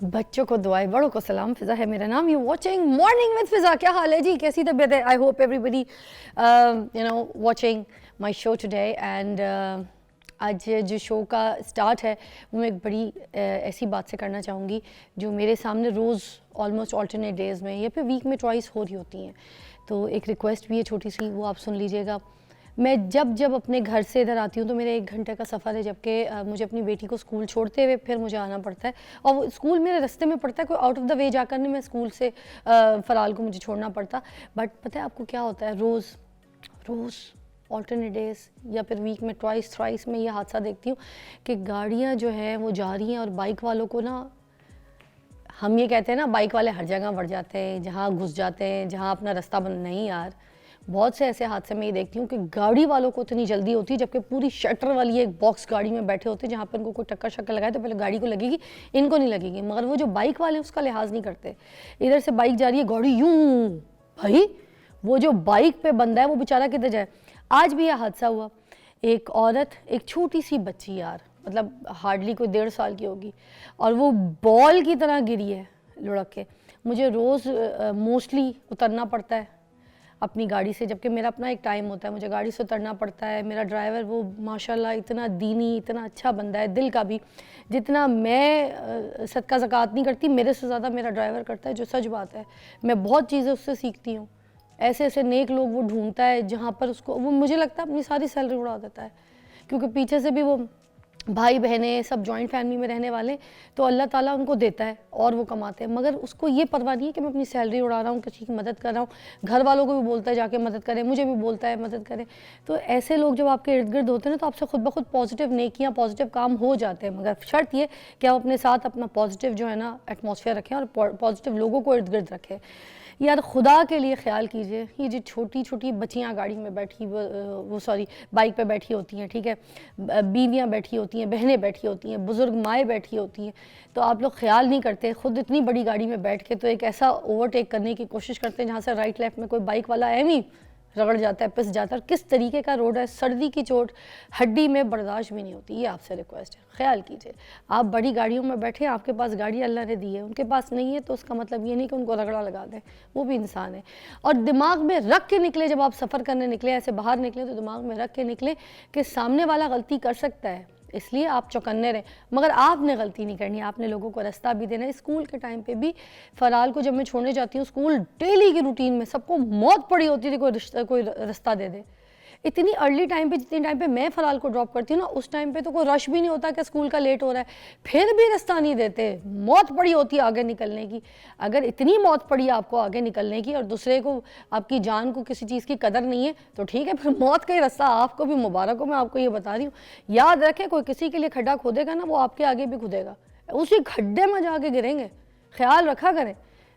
बच्चों को दुआएं, बड़ों को सलाम। फ़िज़ा है मेरा नाम। यू वॉचिंग मॉर्निंग विद फ़िज़ा। क्या हाल है जी, कैसी तबीयत है? I hope everybody watching my show today. And आज जो शो का स्टार्ट है वो मैं एक बड़ी ऐसी बात से करना चाहूँगी जो मेरे सामने रोज़ ऑलमोस्ट ऑल्टरनेट डेज़ में या फिर वीक में ट्वाइस हो रही होती हैं। तो एक रिक्वेस्ट भी है छोटी सी, वो आप सुन लीजिएगा। मैं जब अपने घर से इधर आती हूँ तो मेरा 1 घंटे का सफ़र है, जबकि मुझे अपनी बेटी को स्कूल छोड़ते हुए फिर मुझे आना पड़ता है, और वो स्कूल मेरे रास्ते में पड़ता है। कोई आउट ऑफ द वे जाकर नहीं, मैं स्कूल से फ़राल को मुझे छोड़ना पड़ता। बट पता है आपको क्या होता है, रोज़ ऑल्टरनेट डेज़ या फिर वीक में ट्वाइस थ्राइस में ये हादसा देखती हूँ कि गाड़ियाँ जो हैं वो जा रही हैं और बाइक वालों को ना, हम ये कहते हैं ना बाइक वाले हर जगह बढ़ जाते हैं, जहाँ घुस जाते हैं, जहाँ अपना रास्ता बंद नहीं। यार बहुत से ऐसे हादसे में ये देखती हूँ कि गाड़ी वालों को इतनी जल्दी होती है, जबकि पूरी शटर वाली एक बॉक्स गाड़ी में बैठे होते हैं, जहाँ पर इनको कोई टक्कर शक्कर लगाए तो पहले गाड़ी को लगेगी, इनको नहीं लगेगी। मगर वो जो बाइक वाले हैं उसका लिहाज नहीं करते। इधर से बाइक जा रही है, गाड़ी यूं, भाई वो जो बाइक पे बंदा है वो बेचारा किधर जाए। आज भी यह हादसा हुआ, एक औरत, एक छोटी सी बच्ची, यार मतलब हार्डली कोई 1.5 साल की होगी, और वो बॉल की तरह गिरी है लुढ़क के। मुझे रोज़ मोस्टली उतरना पड़ता है अपनी गाड़ी से, जबकि मेरा अपना एक टाइम होता है, मुझे गाड़ी से उतरना पड़ता है। मेरा ड्राइवर वो माशाल्लाह इतना दीनी, इतना अच्छा बंदा है, दिल का भी। जितना मैं सदका ज़कात नहीं करती, मेरे से ज़्यादा मेरा ड्राइवर करता है, जो सच बात है। मैं बहुत चीज़ें उससे सीखती हूँ। ऐसे ऐसे नेक लोग वो ढूंढता है जहाँ पर उसको, वो मुझे लगता है अपनी सारी सैलरी उड़ा देता है, क्योंकि पीछे से भी वो भाई बहनें सब जॉइंट फैमिली में रहने वाले, तो अल्लाह ताला उनको देता है और वो कमाते हैं। मगर उसको ये परवाह नहीं है कि मैं अपनी सैलरी उड़ा रहा हूँ, किसी की मदद कर रहा हूँ। घर वालों को भी बोलता है जाके मदद करें, मुझे भी बोलता है मदद करें। तो ऐसे लोग जब आपके इर्द गिर्द होते हैं ना, तो आपसे खुद ब खुद पॉजिटिव नेकियाँ, पॉजिटिव काम हो जाते हैं। मगर शर्त ये कि आप अपने साथ अपना पॉजिटिव जो है ना एटमॉस्फेयर रखें और पॉजिटिव लोगों को इर्द गिर्द रखें। यार खुदा के लिए ख्याल कीजिए, ये जो छोटी छोटी बच्चियाँ गाड़ी में बैठी, वो सॉरी बाइक पे बैठी होती हैं, ठीक है, बीवियाँ बैठी होती हैं, बहनें बैठी होती हैं, बुज़ुर्ग माएँ बैठी होती हैं, तो आप लोग ख्याल नहीं करते खुद इतनी बड़ी गाड़ी में बैठ के, तो एक ऐसा ओवरटेक करने की कोशिश करते हैं जहाँ से राइट लेफ्ट में कोई बाइक वाला एम ही रगड़ जाता है, पिस जाता है। और किस तरीके का रोड है, सर्दी की चोट हड्डी में बर्दाश्त भी नहीं होती। ये आपसे रिक्वेस्ट है, ख्याल कीजिए। आप बड़ी गाड़ियों में बैठे, आपके पास गाड़ी अल्लाह ने दी है, उनके पास नहीं है, तो उसका मतलब ये नहीं कि उनको रगड़ा लगा दें, वो भी इंसान है। और दिमाग में रख के निकले, जब आप सफ़र करने निकले, ऐसे बाहर निकले, तो दिमाग में रख के निकले कि सामने वाला गलती कर सकता है, इसलिए आप चौकन्ने रहें। मगर आपने गलती नहीं करनी, आपने लोगों को रास्ता भी देना है। स्कूल के टाइम पे भी फ़राल को जब मैं छोड़ने जाती हूँ स्कूल, डेली की रूटीन में सबको मौत पड़ी होती थी कोई रास्ता दे दे। इतनी अर्ली टाइम पे, जितनी टाइम पे मैं फ़राल को ड्रॉप करती हूँ ना, उस टाइम पे तो कोई रश भी नहीं होता कि स्कूल का लेट हो रहा है, फिर भी रास्ता नहीं देते। मौत पड़ी होती है आगे निकलने की। अगर इतनी मौत पड़ी आपको आगे निकलने की और दूसरे को, आपकी जान को किसी चीज़ की कदर नहीं है, तो ठीक है, फिर मौत का ही रास्ता आपको भी मुबारक हो। मैं आपको ये बता रही हूँ, याद रखें, कोई किसी के लिए खड्डा खोदेगा ना, वो आपके आगे भी खुदेगा, उसी खड्डे में जाके गिरेंगे, ख्याल रखा करें।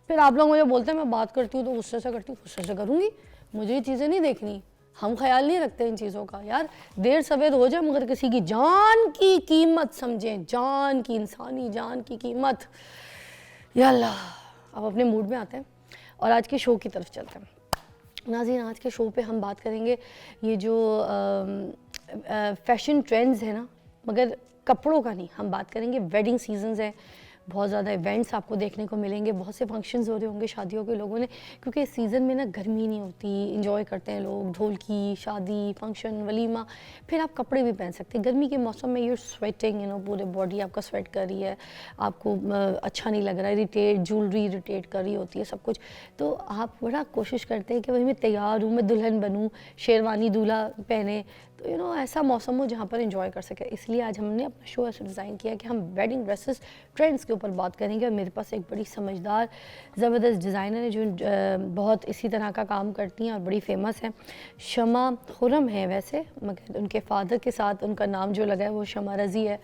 फिर आप लोग मुझे बोलते हैं मैं बात करती हूँ तो गुस्से से करती हूँ, गुस्से से करूँगी, मुझे ये चीज़ें नहीं देखनी। हम ख्याल नहीं रखते इन चीज़ों का। यार देर सवेर हो जाए, मगर किसी की जान की कीमत समझें, जान की, इंसानी जान की कीमत। या अल्लाह, अब अपने मूड में आते हैं और आज के शो की तरफ चलते हैं। नाज़रीन, आज के शो पे हम बात करेंगे ये जो फैशन ट्रेंड्स है ना, मगर कपड़ों का नहीं, हम बात करेंगे वेडिंग सीजन्स है, बहुत ज़्यादा इवेंट्स आपको देखने को मिलेंगे, बहुत से फंक्शंस हो रहे होंगे शादियों के लोगों ने, क्योंकि इस सीज़न में ना गर्मी नहीं होती, इंजॉय करते हैं लोग, ढोलकी, शादी, फंक्शन, वलीमा। फिर आप कपड़े भी पहन सकते हैं गर्मी के मौसम में। यूर स्वेटिंग, पूरे बॉडी आपका स्वेट कर रही है, आपको अच्छा नहीं लग रहा है, इरिटेट, ज्वेलरी इरिटेट कर रही होती है, सब कुछ। तो आप बड़ा कोशिश करते हैं कि भाई मैं तैयार हूँ, मैं दुल्हन बनूँ, शेरवानी दूल्हा पहने, तो ऐसा मौसम हो जहाँ पर एंजॉय कर सके। इसलिए आज हमने अपना शो ऐसे डिज़ाइन किया कि हम वेडिंग ड्रेसेस ट्रेंड्स के ऊपर बात करेंगे। और मेरे पास एक बड़ी समझदार ज़बरदस्त डिज़ाइनर है जो बहुत इसी तरह का काम करती हैं और बड़ी फेमस है। शमा खुरम है वैसे, मगर उनके फादर के साथ उनका नाम जो लगा है वो शमा रज़ी है।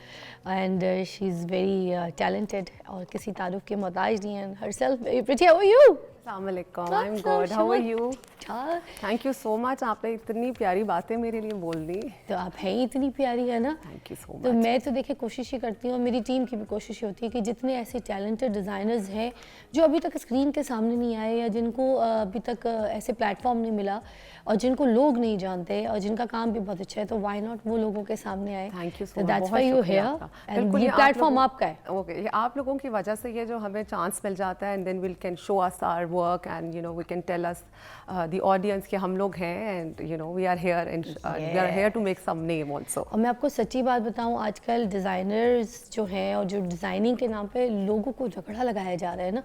And she is very talented और किसी तारुफ के मोहताज नहीं है। Herself very pretty. How are you? अस्सलाम वालेकुम, I am good, how are you? Thank you so much, आपने इतनी प्यारी बातें मेरे लिए बोल दी। तो आप हैं ही इतनी प्यारी है ना। Thank you so much. तो मैं तो देखिए कोशिश ही करती हूँ, मेरी टीम की भी कोशिश होती है कि जितने ऐसे टैलेंटेड डिज़ाइनर्स हैं जो अभी तक स्क्रीन के सामने नहीं आए या जिनको अभी तक ऐसे प्लेटफॉर्म नहीं मिला और जिनको लोग नहीं जानते और जिनका काम भी बहुत अच्छा है, तो व्हाई नॉट वो लोगों के सामने आए। Thank you so much, that's why you here and ये प्लेटफॉर्म आपका है। ओके, ये आप लोगों की वजह से ये जो हमें चांस मिल जाता है and then we can show us our work and you know we can tell us the audience कि हम लोग हैं and you know we are here and we are here to make some name also. और मैं आपको सच्ची बात बताऊं, आजकल डिज़ाइनर्स जो हैं और जो डिज़ाइनिंग के नाम पे लोगों को झगड़ा लगाया जा रहा है ना,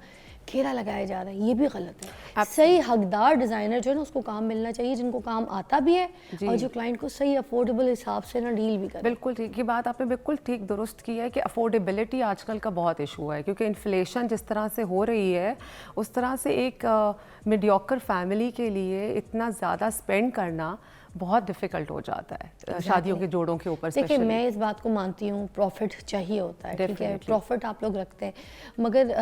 घेरा लगाया जा रहा है, ये भी गलत है। सही हकदार डिज़ाइनर जो है ना उसको काम मिलना चाहिए, जिनको काम आता भी है और जो क्लाइंट को सही अफोर्डेबल हिसाब से ना डील भी करे। बिल्कुल ठीक, ये बात आपने बिल्कुल ठीक दुरुस्त की है कि अफोर्डेबिलिटी आजकल का बहुत इशू है, क्योंकि इन्फ्लेशन जिस तरह से हो रही है उस तरह से एक मीडियोकर फैमिली के लिए इतना ज़्यादा स्पेंड करना बहुत डिफिकल्ट हो जाता है शादियों के जोड़ों के ऊपर। देखिए मैं इस बात को मानती हूँ, प्रॉफिट चाहिए होता है, ठीक है, प्रॉफिट आप लोग रखते हैं, मगर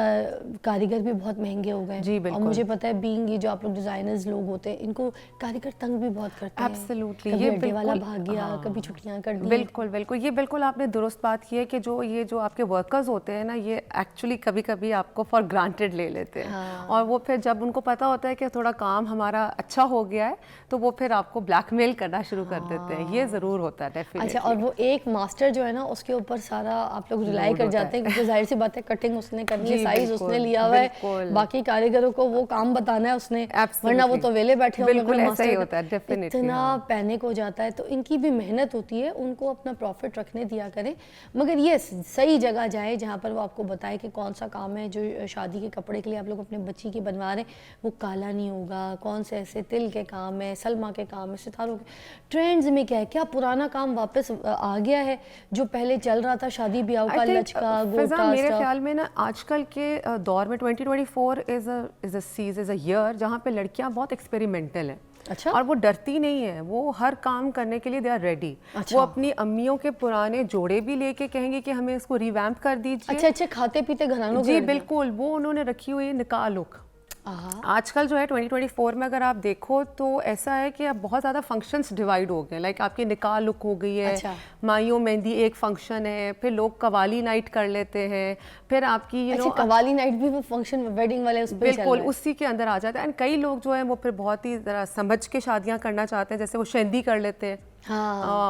कारीगर भी बहुत महंगे हो गए जी। बिल्कुल। और मुझे पता है बीइंग ये जो आप लोग डिजाइनर्स लोग होते हैं इनको कारीगर तंग भी बहुत करते हैं। एब्सोल्युटली, ये बिल्कुल वाला भाग गया, कभी छुट्टियां कर दी। बिल्कुल बिल्कुल, ये बिल्कुल आपने दुरुस्त बात की है कि ये जो आपके वर्कर्स होते हैं ना, ये एक्चुअली कभी कभी आपको फॉर ग्रांटेड ले लेते हैं और वो फिर जब उनको पता होता है कि थोड़ा काम हमारा अच्छा हो गया है तो वो फिर आपको ब्लैकमेल करना शुरू कर देते हैं। ये ज़रूर होता है डेफिनेटली। अच्छा, और वो एक मास्टर जो है ना उसके ऊपर सारा आप लोग रिलाई कर जाते हैं, क्योंकि जाहिर सी बात है कटिंग उसने करनी है, साइज उसने लिया हुआ है, बाकी कारीगरों को वो काम बताना है उसने, वरना वो तो वेले बैठे होंगे। बिल्कुल ऐसा ही होता है डेफिनेटली। इतना पैनिक हो जाता है, तो इनकी भी मेहनत होती है, उनको अपना प्रॉफिट रखने दिया करें, मगर ये सही जगह जाए जहाँ पर वो आपको बताए कि कौन सा काम है जो शादी के कपड़े के लिए आप लोग अपने बच्ची की बनवा रहे हैं वो काला नहीं होगा, कौन से ऐसे तिल के काम है, सलमा के काम है, सितारों के ट्रेंड्स में क्या है, क्या पुराना काम वापस आ गया है जो पहले चल रहा था, शादी ब्याह का लचका गोटा। मेरे ख्याल में ना आजकल के दौर में 2024 इज अ ईयर जहाँ पे लड़कियां बहुत एक्सपेरिमेंटल हैं। अच्छा। और वो डरती नहीं है, वो हर काम करने के लिए दे आर रेडी। वो अपनी अम्मियों के पुराने जोड़े भी लेके कहेंगे कि हमें इसको रिवैम्प कर दीजिए। अच्छे अच्छे खाते पीते घरानों जी बिल्कुल, वो उन्होंने रखी हुई है निकाह लुक। आजकल जो है 2024 में अगर आप देखो तो ऐसा है कि अब बहुत ज़्यादा फंक्शंस डिवाइड हो गए, लाइक आपकी निकाह लुक हो गई है। अच्छा। माइयों मेहंदी एक फंक्शन है, फिर लोग कवाली नाइट कर लेते हैं, फिर आपकी कवाली नाइट भी वो फंक्शन वेडिंग वाले उस पे बिल्कुल उसी के अंदर आ जाता है। एंड कई लोग जो है वो फिर बहुत ही ज़रा समझ के शादियाँ करना चाहते हैं, जैसे वो शेंदी कर लेते हैं।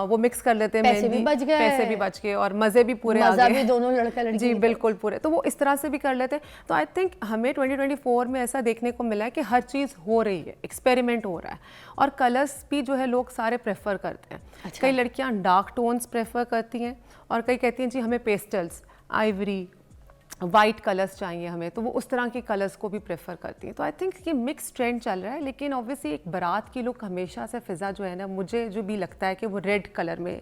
वो मिक्स कर लेते हैं, पैसे भी बच गए, पैसे भी बच गए और मज़े भी पूरे आ गए, दोनों लड़का लड़की। जी बिल्कुल पूरे, तो वो इस तरह से भी कर लेते हैं। तो आई थिंक हमें 2024 में ऐसा देखने को मिला है कि हर चीज़ हो रही है, एक्सपेरिमेंट हो रहा है और कलर्स भी जो है लोग सारे प्रेफर करते हैं। अच्छा। कई लड़कियाँ डार्क टोन्स प्रेफर करती हैं और कई कहती हैं जी हमें पेस्टल्स, आइवरी, वाइट कलर्स चाहिए हमें, तो वो उस तरह के कलर्स को भी प्रेफर करती हैं। तो आई थिंक ये मिक्स ट्रेंड चल रहा है, लेकिन ऑब्वियसली एक बारात की लुक हमेशा से फिजा जो है ना, मुझे जो भी लगता है कि वो रेड कलर में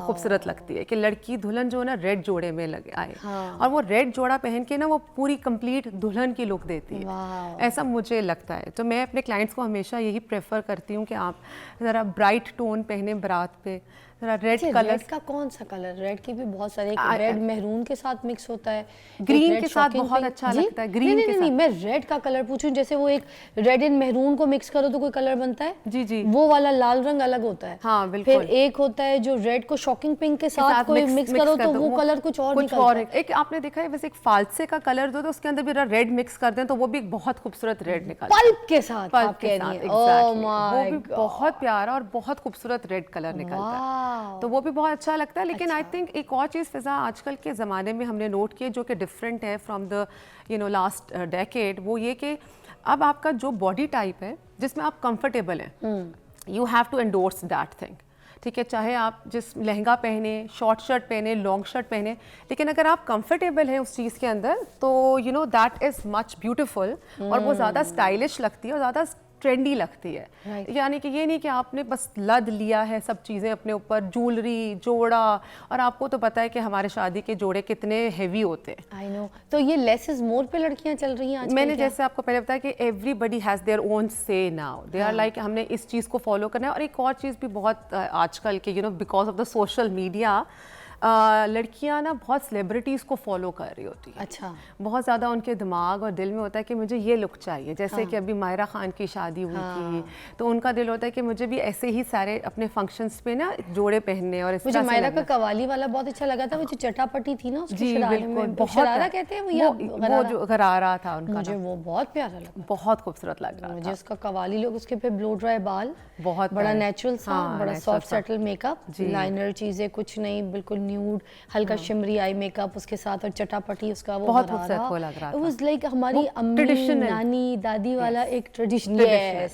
खूबसूरत लगती है कि लड़की दुल्हन जो है ना रेड जोड़े में लगे आए। और वो रेड जोड़ा पहन के ना वो पूरी कंप्लीट दुल्हन की लुक देती है, ऐसा मुझे लगता है। तो मैं अपने क्लाइंट्स को हमेशा यही प्रेफर करती हूँ कि आप ज़रा ब्राइट टोन पहने बारात पे, रेड कलर। रेड का कौन सा कलर? रेड की भी बहुत सारे, रेड मेहरून के साथ मिक्स होता है, ग्रीन के साथ बहुत अच्छा लगता है। ग्रीन के साथ नहीं, मैं रेड का कलर पूछूं, जैसे वो एक रेड एंड मेहरून को मिक्स करो तो कोई कलर बनता है। जी जी, वो वाला लाल रंग अलग होता है। हाँ बिल्कुल। फिर एक होता है जो रेड को शॉकिंग पिंक के साथ कोई मिक्स करो तो वो कलर कुछ और निकलता है। एक आपने देखा है वैसे एक फालसे का कलर दो तो उसके अंदर भी रेड मिक्स कर दें तो वो भी एक बहुत खूबसूरत रेड निकलता है, पल्प के साथ। पल्प के साथ, वो भी बहुत प्यारा और बहुत खूबसूरत रेड कलर निकलता है, तो वो भी बहुत अच्छा लगता है। लेकिन आई थिंक एक और चीज़ फिजा आजकल के ज़माने में हमने नोट की जो कि डिफरेंट है फ्रॉम द लास्ट डेकेड, वो ये कि अब आपका जो बॉडी टाइप है जिसमें आप कंफर्टेबल हैं, you have to endorse that thing. ठीक है, चाहे आप जिस लहंगा पहने, शॉर्ट शर्ट पहने, लॉन्ग शर्ट पहने, लेकिन अगर आप कंफर्टेबल हैं उस चीज़ के अंदर तो दैट इज़ मच ब्यूटीफुल और वो ज़्यादा स्टाइलिश लगती है और ज़्यादा ट्रेंडी लगती है। यानी कि ये नहीं कि आपने बस लद लिया है सब चीज़ें अपने ऊपर, ज्वेलरी, जोड़ा, और आपको तो पता है कि हमारे शादी के जोड़े कितने हेवी होते हैं। I know. तो ये लेस इज मोर पे लड़कियां चल रही हैं आजकल। मैंने जैसे आपको पहले बताया कि एवरीबडी हैज़ देयर ओन से नाउ, दे आर लाइक हमने इस चीज़ को फॉलो करना है। और एक और चीज़ भी बहुत आजकल के because of the social media लड़कियां ना बहुत सेलिब्रिटीज़ को फॉलो कर रही होती है। अच्छा। बहुत ज़्यादा उनके दिमाग और दिल में होता है कि मुझे ये लुक चाहिए, जैसे कि अभी मायरा खान की शादी हुई थी, तो उनका दिल होता है कि मुझे भी ऐसे ही सारे अपने फंक्शंस पे ना जोड़े पहनने। और मुझे मायरा का कवाली वाला बहुत अच्छा लगा था, वो जो चटापटी थी ना उसकी जी शरारे बिल्कुल, में, बहुत शरारा कहते हैं वो जो गरारा था उनका, मुझे वो बहुत प्यारा लगा, बहुत खूबसूरत लग रहा मुझे था। उसका कवाली लोग, उसके पे ब्लो ड्राई बाल, बहुत बड़ा प्यारे। नेचुरल सा, हाँ, बड़ा natural सॉफ्ट सा। सेटल मेकअप, लाइनर चीजें कुछ नहीं, बिल्कुल न्यूड, हल्का शिमरी आई मेकअप उसके साथ, और चटापटी उसका वो बहुत गरारा, खूबसूरत वो लग रहा था। इट वाज लाइक हमारी अम्मी, traditional। नानी, दादी वाला एक ट्रेडिशनल,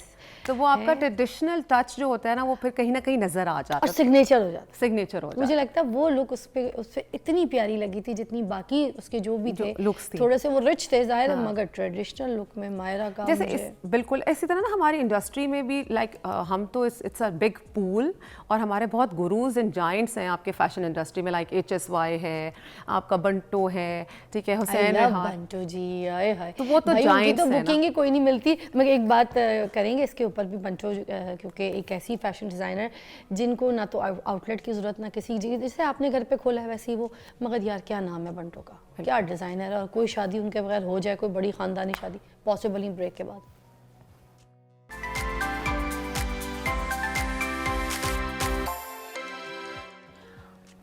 तो वो आपका ट्रेडिशनल टच जो होता है ना, वो फिर कहीं ना कहीं नजर आ जाता और है, सिग्नेचर हो जाता। सिग्नेचर हो जाता मुझे लगता है वो लुक उस पे इतनी प्यारी लगी थी जितनी बाकी उसके जो भी थे looks थी। थोड़े से वो रिच थे जाहिर है, मगर ट्रेडिशनल लुक में मायरा का जैसे बिल्कुल इसी तरह ना हमारी इंडस्ट्री में भी हम तो इट्स अ बिग पूल, और हमारे बहुत गुरुज एंड जाइंट्स हैं आपके फैशन इंडस्ट्री में, लाइक HSY है, आपका बंटो है, ठीक है, हुसैन रेहान, बंटो जी, आए हाय, तो वो तो भाई उनकी giants तो हैं ना। बुकिंग ही कोई नहीं मिलती। मगर एक बात करेंगे इसके ऊपर भी, बंटो क्योंकि एक ऐसी फैशन डिज़ाइनर जिनको ना तो आउटलेट की ज़रूरत ना किसी चीज़, जैसे आपने घर पे खोला है वैसे ही वो, मगर यार क्या नाम है बंटो का, क्या डिज़ाइनर है, और कोई शादी उनके बगैर हो जाए, कोई बड़ी ख़ानदानी शादी पॉसिबल ही ब्रेक के बाद।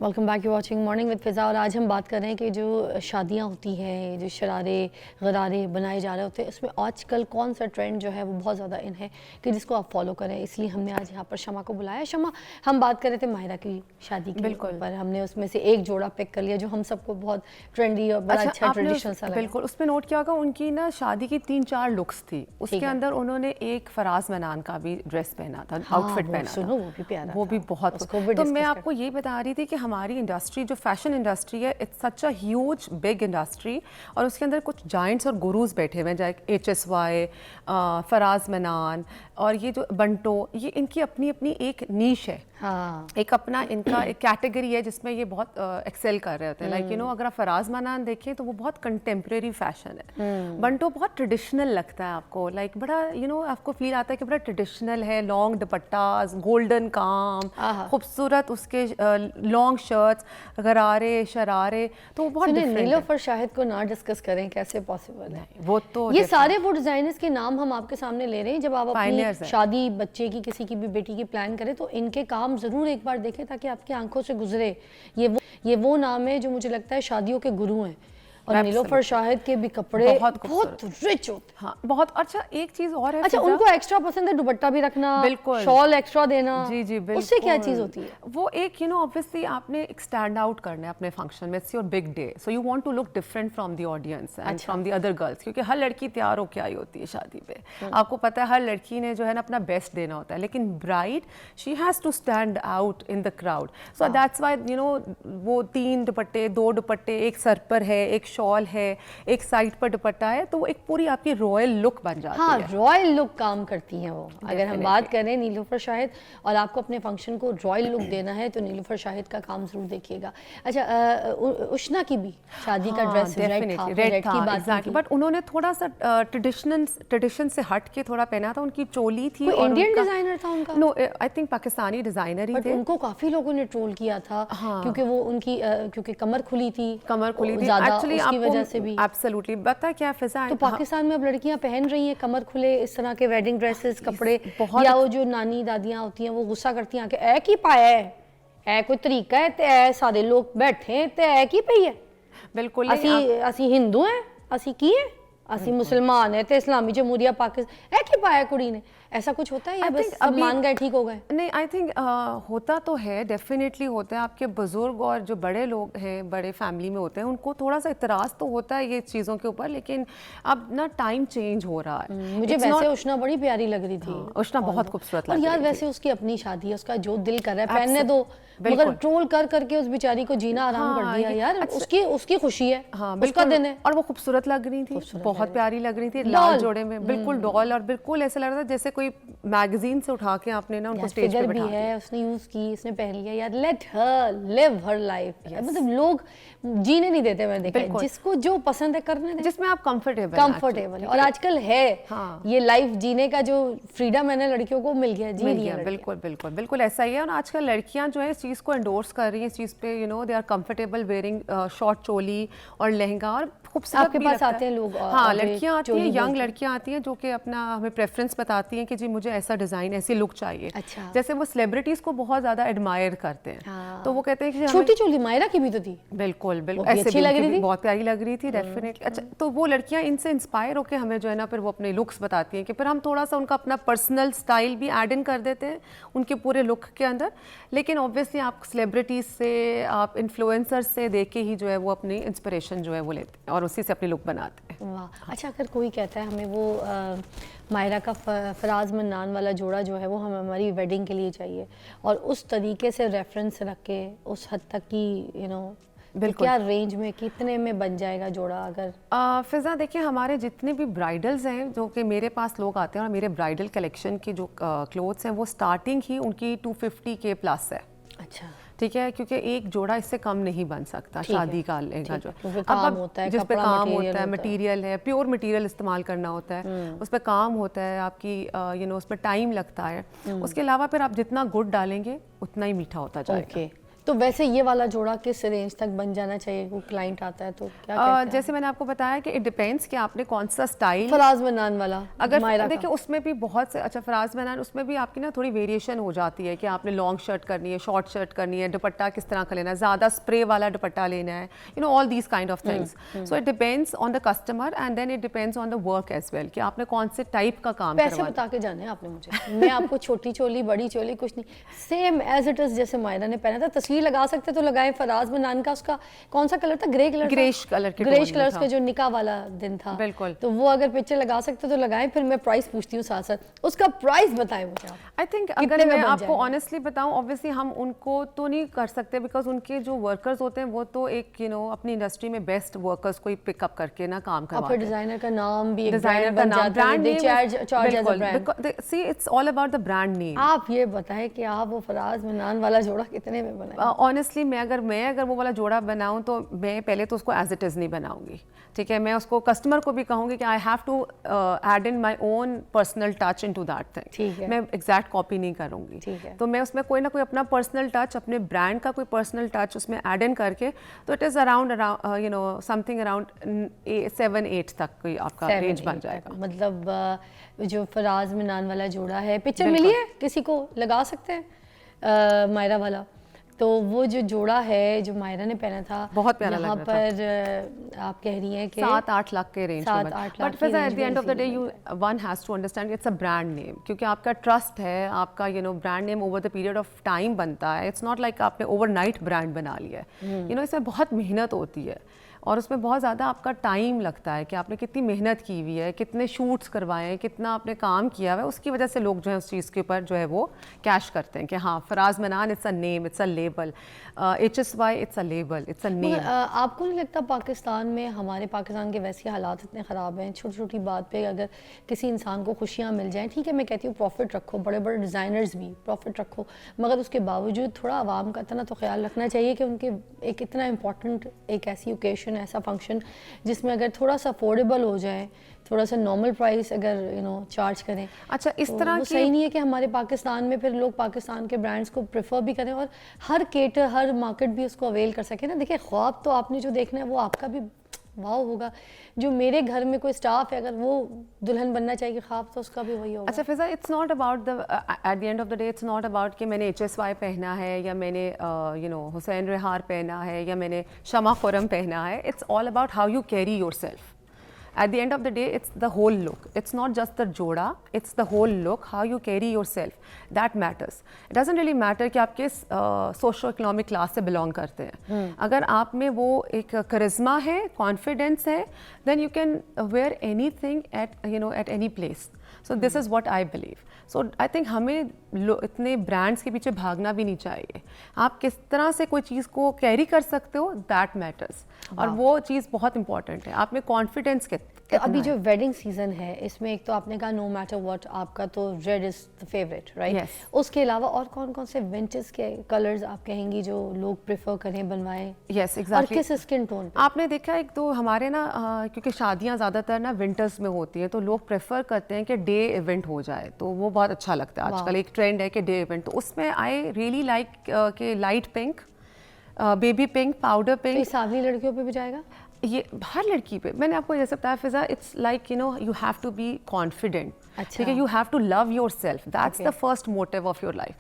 Welcome back, you watching morning with Fiza. और आज हम बात कर रहे हैं कि जो शादियां होती हैं, जो शरारे गरारे बनाए जा रहे होते हैं, उसमें आजकल कौन सा ट्रेंड जो है वो बहुत ज़्यादा इन है कि जिसको आप फॉलो करें, इसलिए हमने आज यहाँ पर शमा को बुलाया। शमा, हम बात कर रहे थे माहिरा की शादी की, बिल्कुल, पर हमने उसमें से एक जोड़ा पिक कर लिया जो हम सबको बहुत ट्रेंडी और बड़ा अच्छा ट्रेडिशनल सा लगा। बिल्कुल, उसमें नोट किया होगा उनकी ना शादी की 3-4 लुक्स थी, उसके अंदर उन्होंने एक फराज मनान का भी ड्रेस पहना था, आउटफिट पहना था, सुनो वो भी प्यारा, वो भी बहुत। तो मैं आपको ये बता रही थी कि हमारी इंडस्ट्री जो फैशन इंडस्ट्री है, it's such a huge big industry, और उसके अंदर कुछ जाइंट्स और गुरुज बैठे हुए हैं, जैसे HSY, फराज मनान, और ये जो बंटो, ये इनकी अपनी अपनी एक नीश है। हाँ, एक अपना इनका एक कैटेगरी है जिसमें ये बहुत एक्सेल कर रहे होते हैं। लाइक अगर आप फराज मनान देखें तो वो बहुत कंटेम्प्रेरी फैशन है, बंटो बहुत ट्रेडिशनल लगता है आपको, लाइक बड़ा आपको फील आता है कि बड़ा ट्रेडिशनल है, लॉन्ग दुपट्टा, गोल्डन काम, खूबसूरत उसके लॉन्ग शर्ट्स, गरारे शरारे, तो वो बहुत डिफरेंट है। नीलोफर शाहिद को ना डिस्कस करें, कैसे पॉसिबल है? वो तो ये सारे वो डिजाइनर्स के नाम हम आपके सामने ले रहे हैं। जब आप अपनी शादी, बच्चे की, किसी की भी बेटी की प्लान करें तो इनके काम जरूर एक बार देखें ताकि आपकी आंखों से गुजरे। ये वो नाम है जो मुझे लगता है शादियों के गुरु हैं, और नीलोफर शाहिद के भी कपड़े बहुत रिच होते हैं। हाँ, बहुत अच्छा। एक चीज और है, अच्छा उनको एक्स्ट्रा पसंद है दुपट्टा भी रखना, बिल्कुल, शॉल एक्स्ट्रा देना, जी जी बिल्कुल। उससे क्या चीज होती है? वो एक ऑब्वियसली आपने एक स्टैंड आउट करना है अपने फंक्शन में, it's your big day, so you want to look different from the audience and from the other girls, क्योंकि हर लड़की तैयार होकर आई होती है शादी पे। आपको पता है हर लड़की ने जो है ना अपना बेस्ट देना होता है, लेकिन bride she has to stand out in the crowd, so that's why वो 3 दुपट्टे, 2 दुपट्टे, एक सर पर है, एक शॉल है, एक साइड पर दुपट्टा है, तो वो एक पूरी आपकी रॉयल लुक बन जाती है। हाँ, रॉयल लुक काम करती हैं वो। अगर हम बात करें नीलोफर शाहिद, और आपको अपने फंक्शन को रॉयल लुक देना है तो नीलोफर शाहिद का काम जरूर देखिएगा। अच्छा, उष्ना की भी शादी का ड्रेस रेड था की बात एग्जैक्टली, बट उन्होंने थोड़ा सा ट्रेडिशन से हट के थोड़ा पहना था। उनकी चोली थी, और इंडियन डिजाइनर था उनका? No, I think Pakistani designer ही थे। उनको काफी लोगों ने ट्रोल किया था, क्योंकि वो उनकी क्योंकि कमर खुली थी एक्चुअली, उसकी वजह से भी। एब्सोल्युटली, पता क्या फिजा, तो पाकिस्तान में अब लड़कियां पहन रही हैं कमर खुले इस तरह के वेडिंग ड्रेसेस, कपड़े, या वो जो नानी दादियां होती हैं वो गुस्सा करती हैं कि ऐ की पाया है, कोई तरीका है, ते ऐ सारे लोग बैठे हैं ते ऐ की पई है। बिल्कुल, असी हिंदू हैं, असी की है, असी मुसलमान है ते इस्लामी जमहूरिया पाकिस्तान, ऐ की पाया कुड़ी ने। ऐसा कुछ होता है या बस सब मान गए, ठीक हो गए? नहीं, आई थिंक होता तो है, डेफिनेटली होता है। आपके बुजुर्ग और जो बड़े लोग हैं, बड़े फैमिली में होते हैं, उनको थोड़ा सा इतराज़ तो होता है ये चीज़ों के ऊपर, लेकिन अब ना टाइम चेंज हो रहा है। मुझे वैसे उष्ना बड़ी प्यारी लग रही थी। उष्ना बहुत खूबसूरत लग रही थी। और यार वैसे उसकी अपनी शादी है, उसका जो दिल कर रहा है पहनने दो, मगर ट्रोल कर करके उस बेचारी को जीना आराम कर दिया यार। उसकी खुशी है, उसका दिन है। और वो खूबसूरत लग रही थी, बहुत प्यारी लग रही थी, लाल जोड़े में, बिल्कुल डॉल, और बिल्कुल ऐसा लग रहा था जैसे कोई मैगजीन से उठा के आपने ना उनको स्टेज पे बिठा दिया। उसने यूज की, उसने पहन लिया यार। लेट हर लिव हर लाइफ। मतलब लोग जीने नहीं देते, मैंने देखा, जिसको जो पसंद है करने दे, जिसमें आप कंफर्टेबल है। और आजकल है ये लाइफ जीने का जो फ्रीडम है ना लड़कियों को मिल गया, जी लिया। बिल्कुल ऐसा ही है। और आजकल लड़कियां जो है इस चीज़ को एंडोर्स कर रही हैं, इस चीज़ पे they are comfortable wearing short choli और लहंगा, और खूबसूरत आपके भी पास लगता आते है। हैं लोग हाँ, जो लड़कियाँ आती हैं, चोली यंग बोलते हैं। लड़कियाँ आती हैं जो कि अपना हमें प्रेफरेंस बताती हैं कि जी मुझे ऐसा डिज़ाइन, ऐसी लुक चाहिए। अच्छा। जैसे वो सेलिब्रिटीज़ को बहुत ज़्यादा एडमायर करते हैं, हाँ। तो वो कहते हैं कि हमें छोटी चोली मायरा की भी तो थी। बिल्कुल वो बिल्कुल भी ऐसे अच्छी भी लग उनकी रही भी थी। बहुत प्यारी लग रही थी डेफिनेटली। अच्छा, तो वो लड़कियां इनसे इंस्पायर होकर हमें जो है ना फिर वो अपने लुक्स बताती हैं कि फिर हम थोड़ा सा उनका अपना पर्सनल स्टाइल भी ऐड इन कर देते हैं उनके पूरे लुक के अंदर। लेकिन ऑब्वियसली आप सेलिब्रिटीज से, आप इन्फ्लुएंसर्स से देख के ही जो है वो अपनी इंस्पिरेशन जो है वो लेते हैं और उसी से अपनी लुक बनाते हैं। वाह। अच्छा, अगर कोई कहता है हमें वो मायरा का फराज मन्नान वाला जोड़ा जो है वो हमें हमारी वेडिंग के लिए चाहिए, और उस तरीके से रेफरेंस रख के उस हद तक की बिल्कुल। क्या रेंज में कितने में बन जाएगा जोड़ा? अगर फिज़ा देखिए, हमारे जितने भी ब्राइडल्स हैं जो कि मेरे पास लोग आते हैं और मेरे ब्राइडल कलेक्शन की जो क्लोथ्स हैं वो स्टार्टिंग ही उनकी 250 के प्लस है। अच्छा, ठीक है, क्योंकि एक जोड़ा इससे कम नहीं बन सकता ठीक है, शादी का लहंगा जो तो फिर काम होता है, जिस पे कपड़ा काम मटेरियल होता है, होता है। मटेरियल है, प्योर मटेरियल इस्तेमाल करना होता है, उस पे काम होता है आपकी, उस पे टाइम लगता है। उसके अलावा फिर आप जितना गुड़ डालेंगे उतना ही मीठा होता जाएगा। ओके। तो वैसे ये वाला जोड़ा किस रेंज तक बन जाना चाहिए? कोई क्लाइंट आता है तो क्या कहते हैं? जैसे मैंने आपको बताया कि इट डिपेंड्स कि आपने कौन सा स्टाइल। फराज मन्नान वाला अगर मायरा देखिए का। उसमें भी बहुत से, अच्छा फराज बनान उसमें भी आपकी ना थोड़ी वेरिएशन हो जाती है कि आपने लॉन्ग शर्ट करनी है, शॉर्ट शर्ट करनी है, दुपट्टा किस तरह का लेना है, ज़्यादा स्प्रे वाला दुपट्टा लेना है, all these kind of things. So it depends on the customer and then it depends on the work as well कि आपने कौन से टाइप का काम पैसे करवाना बता के जाने हैं आपने मुझे। मैं आपको छोटी चोली, बड़ी चोली कुछ नहीं, सेम एज इट इज जैसे मायरा ने पहना था। तस्वीर लगा सकते तो लगाए। फराज मन्नान का उसका कौन सा कलर था? Grey colour? ग्रेश कलर के ग्रेश टोन में कलर था। के जो निकाह वाला दिन था। बिल्कुल। तो वो अगर पिक्चर लगा सकते तो लगाएं। फिर मैं प्राइस पूछती हूँ साथ साथ। उसका प्राइस बताएं मुझे आप। आई थिंक कितने अगर में मैं बन आपको जाएगा? ऑनेस्टली बताऊं, ऑब्वियसली हम उनको तो नहीं कर सकते बिकॉज उनके जो वर्कर्स होते हैं वो तो एक अपनी इंडस्ट्री में बेस्ट वर्कर्स को ही पिकअप करके ना काम और फिर करवाते हैं। डिजाइनर का नाम भी एक डिजाइनर ब्रांड का बन नाम, जाता है। Brand the name, charge as a brand. See it's all about the brand name. आप ये बताएं कि आप वो फराज मन्नान वाला जोड़ा कितने में बनाएं? ऑनेस्टली मैं अगर वो वाला जोड़ा बनाऊं तो मैं पहले तो उसको एज इट इज़ नहीं बनाऊंगी। ठीक है, मैं उसको कस्टमर को भी कहूंगी कि I have to add in my own personal touch into that thing. ठीक है। मैं एग्जैक्ट कॉपी नहीं करूंगी। ठीक है। तो मैं उसमें कोई ना कोई अपना पर्सनल टच, अपने ब्रांड का कोई पर्सनल टच उसमें ऐड इन करके, तो it is around something around 7-8 तक कोई आपका 7, रेंज बन 8 जाएगा। तक। मतलब जो फराज मन्नान वाला जोड़ा है, पिक्चर बिल्कुल। मिली है किसी को? लगा सकते हैं मायरा वाला। तो वो जो जोड़ा है जो मायरा ने पहना था, बहुत प्यारा यहाँ लग रहा पर आप कह रही हैं कि 7-8 लाख के रेंज में। 7-8 लाख बट की फिर range एट द में end of the day easily one has to understand it's a brand name, क्योंकि आपका ट्रस्ट है, आपका brand name over the period of time बनता है। इट्स नॉट लाइक आपने ओवरनाइट ब्रांड बना लिया है। इसमें बहुत मेहनत होती है और उसमें बहुत ज़्यादा आपका टाइम लगता है कि आपने कितनी मेहनत की हुई है, कितने शूट्स करवाए हैं, कितना आपने काम किया हुआ है। उसकी वजह से लोग जो है उस चीज़ के ऊपर जो है वो कैश करते हैं कि हाँ, Faraz Mannan it's a name, it's a label, HSY it's a label, it's a name. आपको नहीं लगता पाकिस्तान में, हमारे पाकिस्तान के वैसे हालात इतने ख़राब हैं, छोटी छोटी बात पे अगर किसी इंसान को खुशियाँ मिल जाएं, ठीक है मैं कहती हूँ प्रॉफिट रखो, बड़े बड़े डिज़ाइनर्स भी प्रॉफिट रखो, मगर उसके बावजूद थोड़ा आवाम का इतना तो ख्याल रखना चाहिए कि उनके एक इतना इंपॉर्टेंट एक ऐसी ओकेशन, ऐसा फंक्शन जिसमें अगर थोड़ा सा अफोर्डेबल हो जाए, थोड़ा सा नॉर्मल प्राइस अगर चार्ज करें। अच्छा, इस तो तरह वो की सही नहीं है कि हमारे पाकिस्तान में फिर लोग पाकिस्तान के ब्रांड्स को प्रेफर भी करें और हर केटर, हर मार्केट भी उसको अवेल कर सके ना। देखिए, ख्वाब तो आपने जो देखना है वो आपका भी वाव होगा। जो मेरे घर में कोई स्टाफ है, अगर वो दुल्हन बनना चाहिए, ख्वाब तो उसका भी वही होगा। अच्छा Fiza, it's not about the at the end of the day, it's not about कि मैंने HSY पहना है या मैंने हुसैन रिहार पहना है या मैंने शमा खुरम पहना है। It's all about how you carry your self. At the end of the day, it's the whole look. It's not just the जोड़ा, it's the whole look, how you carry yourself. That matters. It doesn't really matter कि आप किस socio economic class से belong करते हैं। अगर आप में वो एक करिश्मा है, कॉन्फिडेंस है, then you can wear anything at any place. So this is what I believe. So I think हमें इतने ब्रांड्स के पीछे भागना भी नहीं चाहिए। आप किस तरह से कोई चीज़ को कैरी कर सकते हो, दैट मैटर्स, और वो चीज़ बहुत इंपॉर्टेंट है। आप में कॉन्फिडेंस तो अभी जो वेडिंग सीजन है, इसमें एक तो आपने कहा नो मैटर व्हाट, आपका तो red is the favourite, right? उसके अलावा और कौन कौन से विंटेज के कलर्स आप कहेंगी जो लोग प्रेफर करें, बनवाएं? Yes, exactly. और किस स्किन टोन पे? आपने देखा एक तो हमारे ना क्योंकि शादियां ज़्यादातर ना विंटर्स में होती हैं, तो लोग प्रेफर करते हैं कि डे इवेंट हो जाए तो वो बहुत अच्छा लगता है। आजकल एक ट्रेंड है कि डे इवेंट, तो उसमें आई रियली लाइक कि light pink, baby pink, powder तो पिंक, ये सांवली लड़कियों पे भी जाएगा? ये हर लड़की पे। मैंने आपको जैसे बताया Fiza, it's like you know you have to be confident, अच्छा। ठीक है, you have to love yourself, that's the first motive of your life.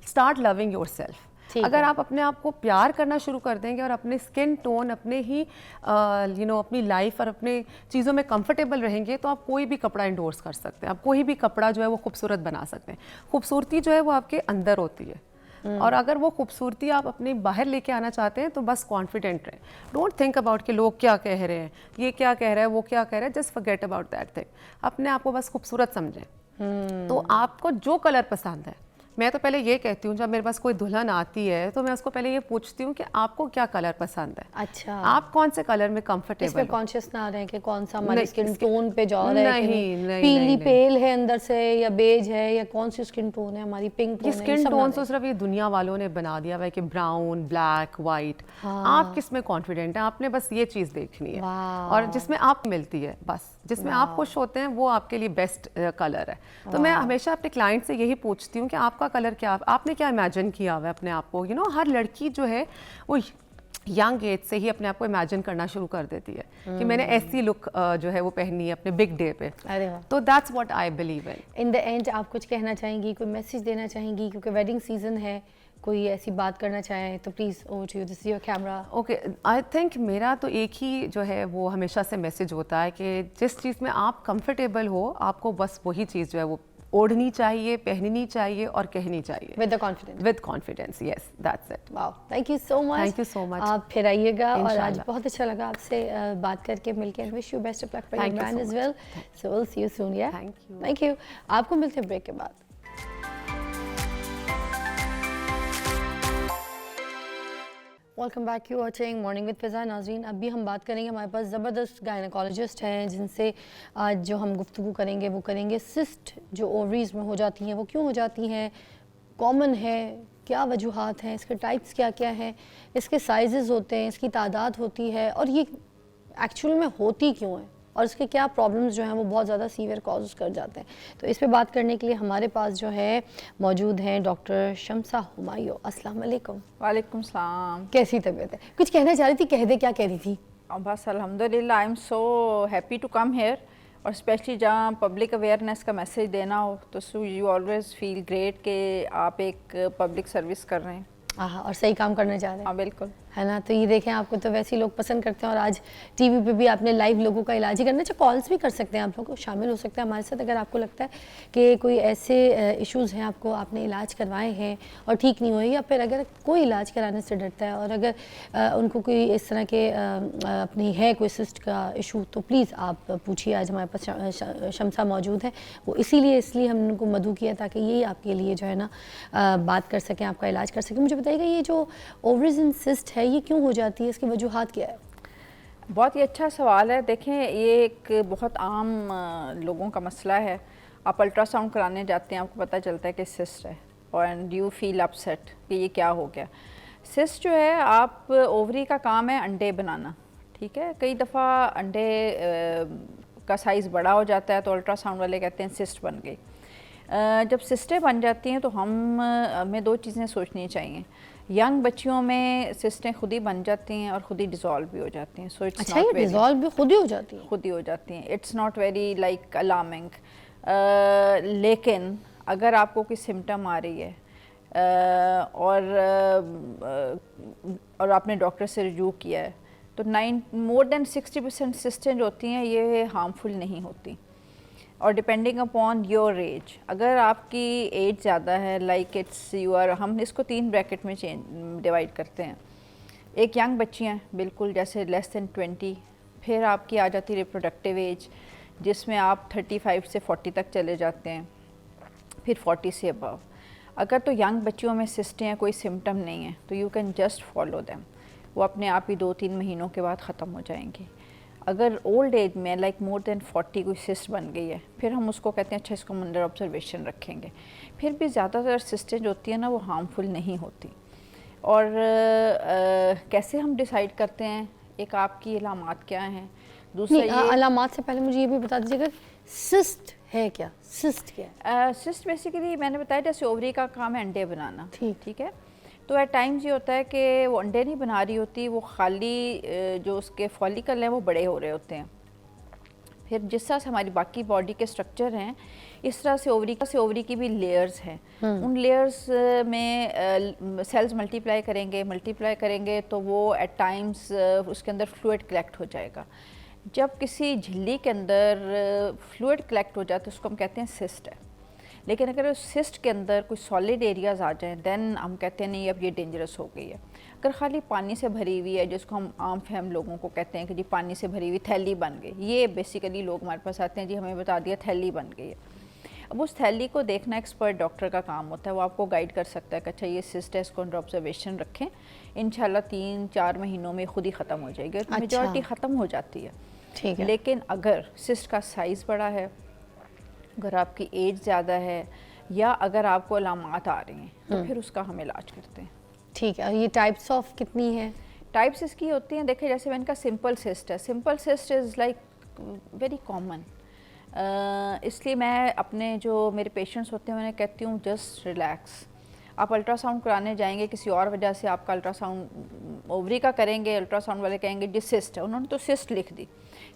Start loving yourself. अगर आप अपने आप को प्यार करना शुरू कर देंगे और अपने स्किन टोन, अपने ही अपनी लाइफ और अपने चीज़ों में कंफर्टेबल रहेंगे, तो आप कोई भी कपड़ा इंडोर्स कर सकते हैं, आप कोई भी कपड़ा जो है वो खूबसूरत बना सकते हैं। खूबसूरती जो है वो आपके अंदर होती है, और अगर वो खूबसूरती आप अपने बाहर लेके आना चाहते हैं तो बस कॉन्फिडेंट रहें। डोंट थिंक अबाउट कि लोग क्या कह रहे हैं, ये क्या कह रहा है, वो क्या कह रहा है, just forget about that thing. अपने आप को बस खूबसूरत समझें। तो आपको जो कलर पसंद है, मैं तो पहले ये कहती हूँ, जब मेरे पास कोई दुल्हन आती है तो मैं उसको पहले ये पूछती हूँ कि आपको क्या कलर पसंद है। अच्छा। आप कौन से कलर में कंफर्टेबल? इसमें कॉन्शियस ना रहे कि कौन सा हमारी स्किन टोन पे जा रहा है, नहीं, पीली पेल है अंदर से या बेज है, या कौन सी स्किन टोन है हमारी, पिंक टोन ये है, स्किन टोन तो सिर्फ ये दुनिया वालों ने बना दिया हुआ है कि ब्राउन, ब्लैक, वाइट। आप किस में कॉन्फिडेंट हैं, आपने बस ये चीज़ देखनी है, और जिसमें आप मिलती है, बस जिसमें आप खुश होते हैं वो आपके लिए बेस्ट कलर है। तो मैं हमेशा अपने क्लाइंट से यही पूछती हूँ कि आपका कलर क्या, आपने क्या इमेजिन किया हुआ है अपने आप को। यू नो हर लड़की जो है वो यंग एज से ही अपने आप को इमेजिन करना शुरू कर देती है कि मैंने ऐसी लुक जो है वो पहनी है अपने बिग डे पे। अरे वाह। तो that's what I believe in. In the end आप कुछ कहना चाहेंगी, कोई मैसेज देना चाहेंगी, क्योंकि वेडिंग सीजन है, कोई ऐसी बात करना चाहे तो please over to you, this is your camera. Okay, I think मेरा तो एक ही जो है वो हमेशा से मैसेज होता है कि जिस चीज़ में आप कंफर्टेबल हो, आपको बस वही चीज़ जो है वो ओढ़नी चाहिए, पहननी चाहिए और कहनी चाहिए with confidence. With confidence, yes, that's it. Wow, thank you so much. Thank you so much. आप फिर आइएगा, और आज इंशाल्लाह। बहुत अच्छा लगा आपसे बात करके, मिलके, and wish you best of luck for your Thank you brand so as much. Well. So will see you soon. या Thank you. Thank you. आपको मिलते हैं ब्रेक के बाद। Welcome back, you watching morning with Fiza. नाज़रीन, अभी हम बात करेंगे, हमारे पास ज़बरदस्त गायनेकोलॉजिस्ट हैं जिनसे आज जो हम गुफ्तगू करेंगे वो करेंगे सिस्ट जो ओवरीज में हो जाती हैं, वो क्यों हो जाती हैं, कॉमन है, क्या वजूहात हैं, इसके टाइप्स क्या क्या हैं, इसके साइजेस होते हैं, इसकी तादाद होती है, और ये एक्चुअल में होती क्यों है, और इसके क्या प्रॉब्लम्स जो हैं वो बहुत ज़्यादा सीवियर कॉज कर जाते हैं। तो इस पे बात करने के लिए हमारे पास जो है मौजूद हैं डॉक्टर शम्सा हुमायूं। अस्सलाम वालेकुम। वालेकुम सलाम। कैसी तबीयत है? कुछ कहना चाह रही थी, कह दे, क्या कह रही थी? बस अल्हम्दुलिल्लाह, I am so happy to come here, और स्पेशली जहाँ पब्लिक अवेयरनेस का मैसेज देना हो तो यू ऑलवेज फील ग्रेट कि आप एक पब्लिक सर्विस कर रहे हैं। हाँ, और सही काम करने जा रहे हैं। हाँ बिल्कुल, है ना। तो ये देखें, आपको तो वैसे ही लोग पसंद करते हैं, और आज टीवी पे भी आपने लाइव लोगों का इलाज ही करना चाहिए। कॉल्स भी कर सकते हैं, आप लोग शामिल हो सकते हैं हमारे साथ अगर आपको लगता है कि कोई ऐसे इश्यूज़ हैं, आपने इलाज करवाए हैं और ठीक नहीं हुए, या फिर अगर कोई इलाज कराने से डरता है, और अगर उनको कोई इस तरह के अपनी है कोई सिस्ट का इशू, तो प्लीज़ आप पूछिए। आज हमारे पास शम्सा मौजूद है, वो इसलिए हमने उनको मदऊ किया ताकि यही आपके लिए जो है ना बात कर सकें, आपका इलाज कर सकें। मुझे बताइएगा, ये जो ओवरीज इन सिस्ट है ये क्यों हो जाती है, इसकी वजूहात क्या है? बहुत ही अच्छा सवाल है। देखें, ये एक बहुत आम लोगों का मसला है। आप अल्ट्रासाउंड कराने जाते हैं, आपको पता चलता है कि सिस्ट है, और एंड यू फील अपसेट कि ये क्या हो गया। सिस्ट जो है, आप ओवरी का काम है अंडे बनाना, ठीक है। कई दफ़ा अंडे का साइज़ बड़ा हो जाता है तो अल्ट्रासाउंड वाले कहते हैं सिस्ट बन गई। जब सिस्टें बन जाती हैं तो हमें दो चीज़ें सोचनी चाहिए। यंग बच्चियों में सिस्टें खुद ही बन जाती हैं और खुद ही डिज़ोल्व भी हो जाती हैं। सो इट्स अच्छा, ये डिज़ोल्व भी खुद ही हो जाती है? खुद ही हो जाती हैं। It's not very like alarming, लेकिन अगर आपको कोई सिम्टम आ रही है और आपने डॉक्टर से रिव्यू किया है, तो मोर देन 60% सिस्टें जो होती हैं ये हार्मफुल नहीं होती। और डिपेंडिंग अपॉन योर एज, अगर आपकी एज ज़्यादा है, लाइक इट्स यू आर, हम इसको 3 ब्रैकेट में डिवाइड करते हैं। एक यंग बच्चियाँ बिल्कुल जैसे लेस दैन 20, फिर आपकी आ जाती रिप्रोडक्टिव एज जिसमें आप 35 से 40 तक चले जाते हैं, फिर 40 से अबव। अगर तो यंग बच्चियों में सिस्टें हैं, कोई सिम्टम नहीं है, तो you can just follow them, वो अपने आप ही 2-3 महीनों के बाद ख़त्म हो जाएंगी। अगर ओल्ड एज में लाइक मोर देन 40 कोई सिस्ट बन गई है, फिर हम उसको कहते हैं अच्छा इसको अंडर ऑब्जर्वेशन रखेंगे। फिर भी ज़्यादातर सिस्टें जो होती हैं ना वो हार्मफुल नहीं होती। और कैसे हम डिसाइड करते हैं, एक आपकी अलामात क्या हैं, दूसरा ये अलामात से पहले मुझे ये भी बता दीजिएगा, सिस्ट है क्या, सिस्ट क्या है? सिस्ट बेसिकली मैंने बताया जैसे ओवरी का काम है अंडे बनाना, ठीक। ठीक है। तो एट टाइम्स ये होता है कि वो अंडे नहीं बना रही होती, वो खाली जो उसके फॉलिकल हैं वो बड़े हो रहे होते हैं। फिर जिस तरह से हमारी बाकी बॉडी के स्ट्रक्चर हैं, इस तरह से ओवरी की भी लेयर्स हैं। उन लेयर्स में सेल्स मल्टीप्लाई करेंगे तो वो एट टाइम्स उसके अंदर फ्लूइड कलेक्ट हो जाएगा। जब किसी झिल्ली के अंदर फ्लूइड कलेक्ट हो जाता है उसको हम कहते हैं सिस्ट है। लेकिन अगर उस सिस्ट के अंदर कोई सॉलिड एरियाज आ जाएं देन हम कहते हैं नहीं अब ये डेंजरस हो गई है। अगर खाली पानी से भरी हुई है, जिसको हम आम फहम लोगों को कहते हैं कि जी पानी से भरी हुई थैली बन गई, ये बेसिकली लोग हमारे पास आते हैं जी हमें बता दिया थैली बन गई है। अब उस थैली को देखना एक्सपर्ट डॉक्टर का काम होता है, वो आपको गाइड कर सकता है कि अच्छा ये सिस्ट है, इसको अंडर ऑब्जर्वेशन रखें, इंशाल्लाह 3-4 महीनों में खुद ही ख़त्म हो जाएगी। अच्छा। मेजॉरिटी ख़त्म हो जाती है, ठीक है। लेकिन अगर सिस्ट का साइज़ बड़ा है, अगर आपकी एज ज़्यादा है या अगर आपको अलामात आ रही हैं तो फिर उसका हम इलाज करते हैं। ठीक है। और ये टाइप्स ऑफ कितनी है? टाइप्स इसकी होती हैं, देखिए जैसे मैंने कहा सिंपल सिस्ट है, simple cyst is like very common. इसलिए मैं अपने जो मेरे पेशेंट्स होते हैं उन्हें कहती हूँ जस्ट रिलैक्स। आप अल्ट्रासाउंड कराने जाएंगे किसी और वजह से, आपका अल्ट्रासाउंड ओवरी का करेंगे, अल्ट्रासाउंड वाले कहेंगे जी सिस्ट है, उन्होंने तो सिस्ट लिख दी।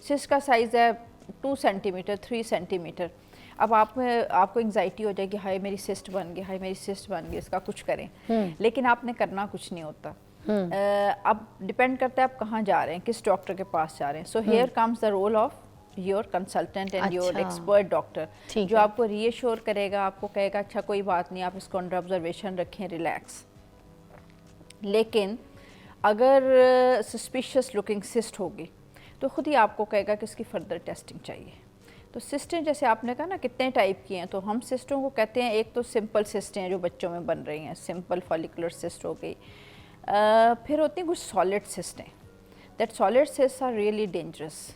सिस्ट का साइज़ है 2 सेंटीमीटर 3 सेंटीमीटर। अब आपको एंजाइटी हो जाएगी, हाय मेरी सिस्ट बन गई, हाय मेरी सिस्ट बन गई, इसका कुछ करें। लेकिन आपने करना कुछ नहीं होता। अब डिपेंड करता है आप कहाँ जा रहे हैं, किस डॉक्टर के पास जा रहे हैं। So here comes the role of your consultant and your अच्छा। एक्सपर्ट डॉक्टर, ठीक जो है। आपको रीएश्योर करेगा, आपको कहेगा अच्छा कोई बात नहीं, आप इसको अंडर ऑब्जर्वेशन रखें, रिलैक्स। लेकिन अगर सस्पिशियस लुकिंग सिस्ट होगी तो खुद ही आपको कहेगा कि इसकी फर्दर टेस्टिंग चाहिए। तो सिस्टें जैसे आपने कहा ना कितने टाइप की हैं, तो हम सिस्टों को कहते हैं, एक तो सिंपल सिस्टें हैं जो बच्चों में बन रही हैं, सिंपल फॉलिकुलर सिस्ट हो गई। फिर होती हैं कुछ solid cysts, that solid cyst are really dangerous.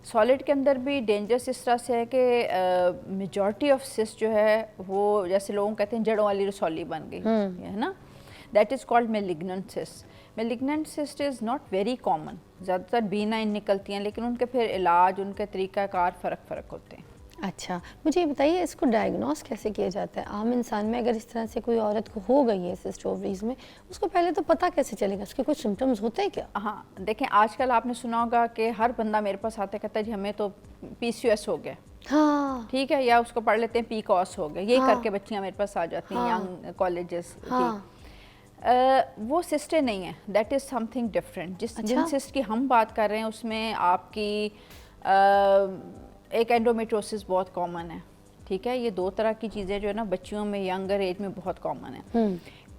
Solid के अंदर भी डेंजरस इस तरह से है कि मेजॉरिटी ऑफ सिस्ट जो है वो जैसे लोग कहते हैं जड़ों वाली रसौली बन गई है ना, that is called malignant cyst. Malignant cyst is not very common, ज़्यादातर B9 निकलती हैं, लेकिन उनके फिर इलाज, उनके तरीक़ाकार फ़र्क होते हैं। अच्छा, मुझे ये बताइए इसको डायग्नोस कैसे किया जाता है? आम इंसान में अगर इस तरह से कोई औरत को हो गई है सिस्ट ओवरीज में, उसको पहले तो पता कैसे चलेगा? उसके कुछ सिम्टम्स होते हैं क्या? हाँ, देखें आजकल आपने सुना होगा कि हर बंदा मेरे पास आता कहता है जी हमें तो PCOS हो गया, हाँ, ठीक है, या उसको पढ़ लेते हैं PCOS हो गया, यही हाँ, करके बच्चियाँ मेरे पास आ जाती हैं, हाँ, यंग कॉलेजेस हाँ, की। वो सिस्टें नहीं है, दैट इज़ समथिंग डिफरेंट। जिन अच्छा? सिस्ट की हम बात कर रहे हैं उसमें आपकी एक एंडोमेट्रोसिस बहुत कॉमन है, ठीक है। ये 2 तरह की चीज़ें जो है ना बच्चियों में यंगर एज में बहुत कॉमन है।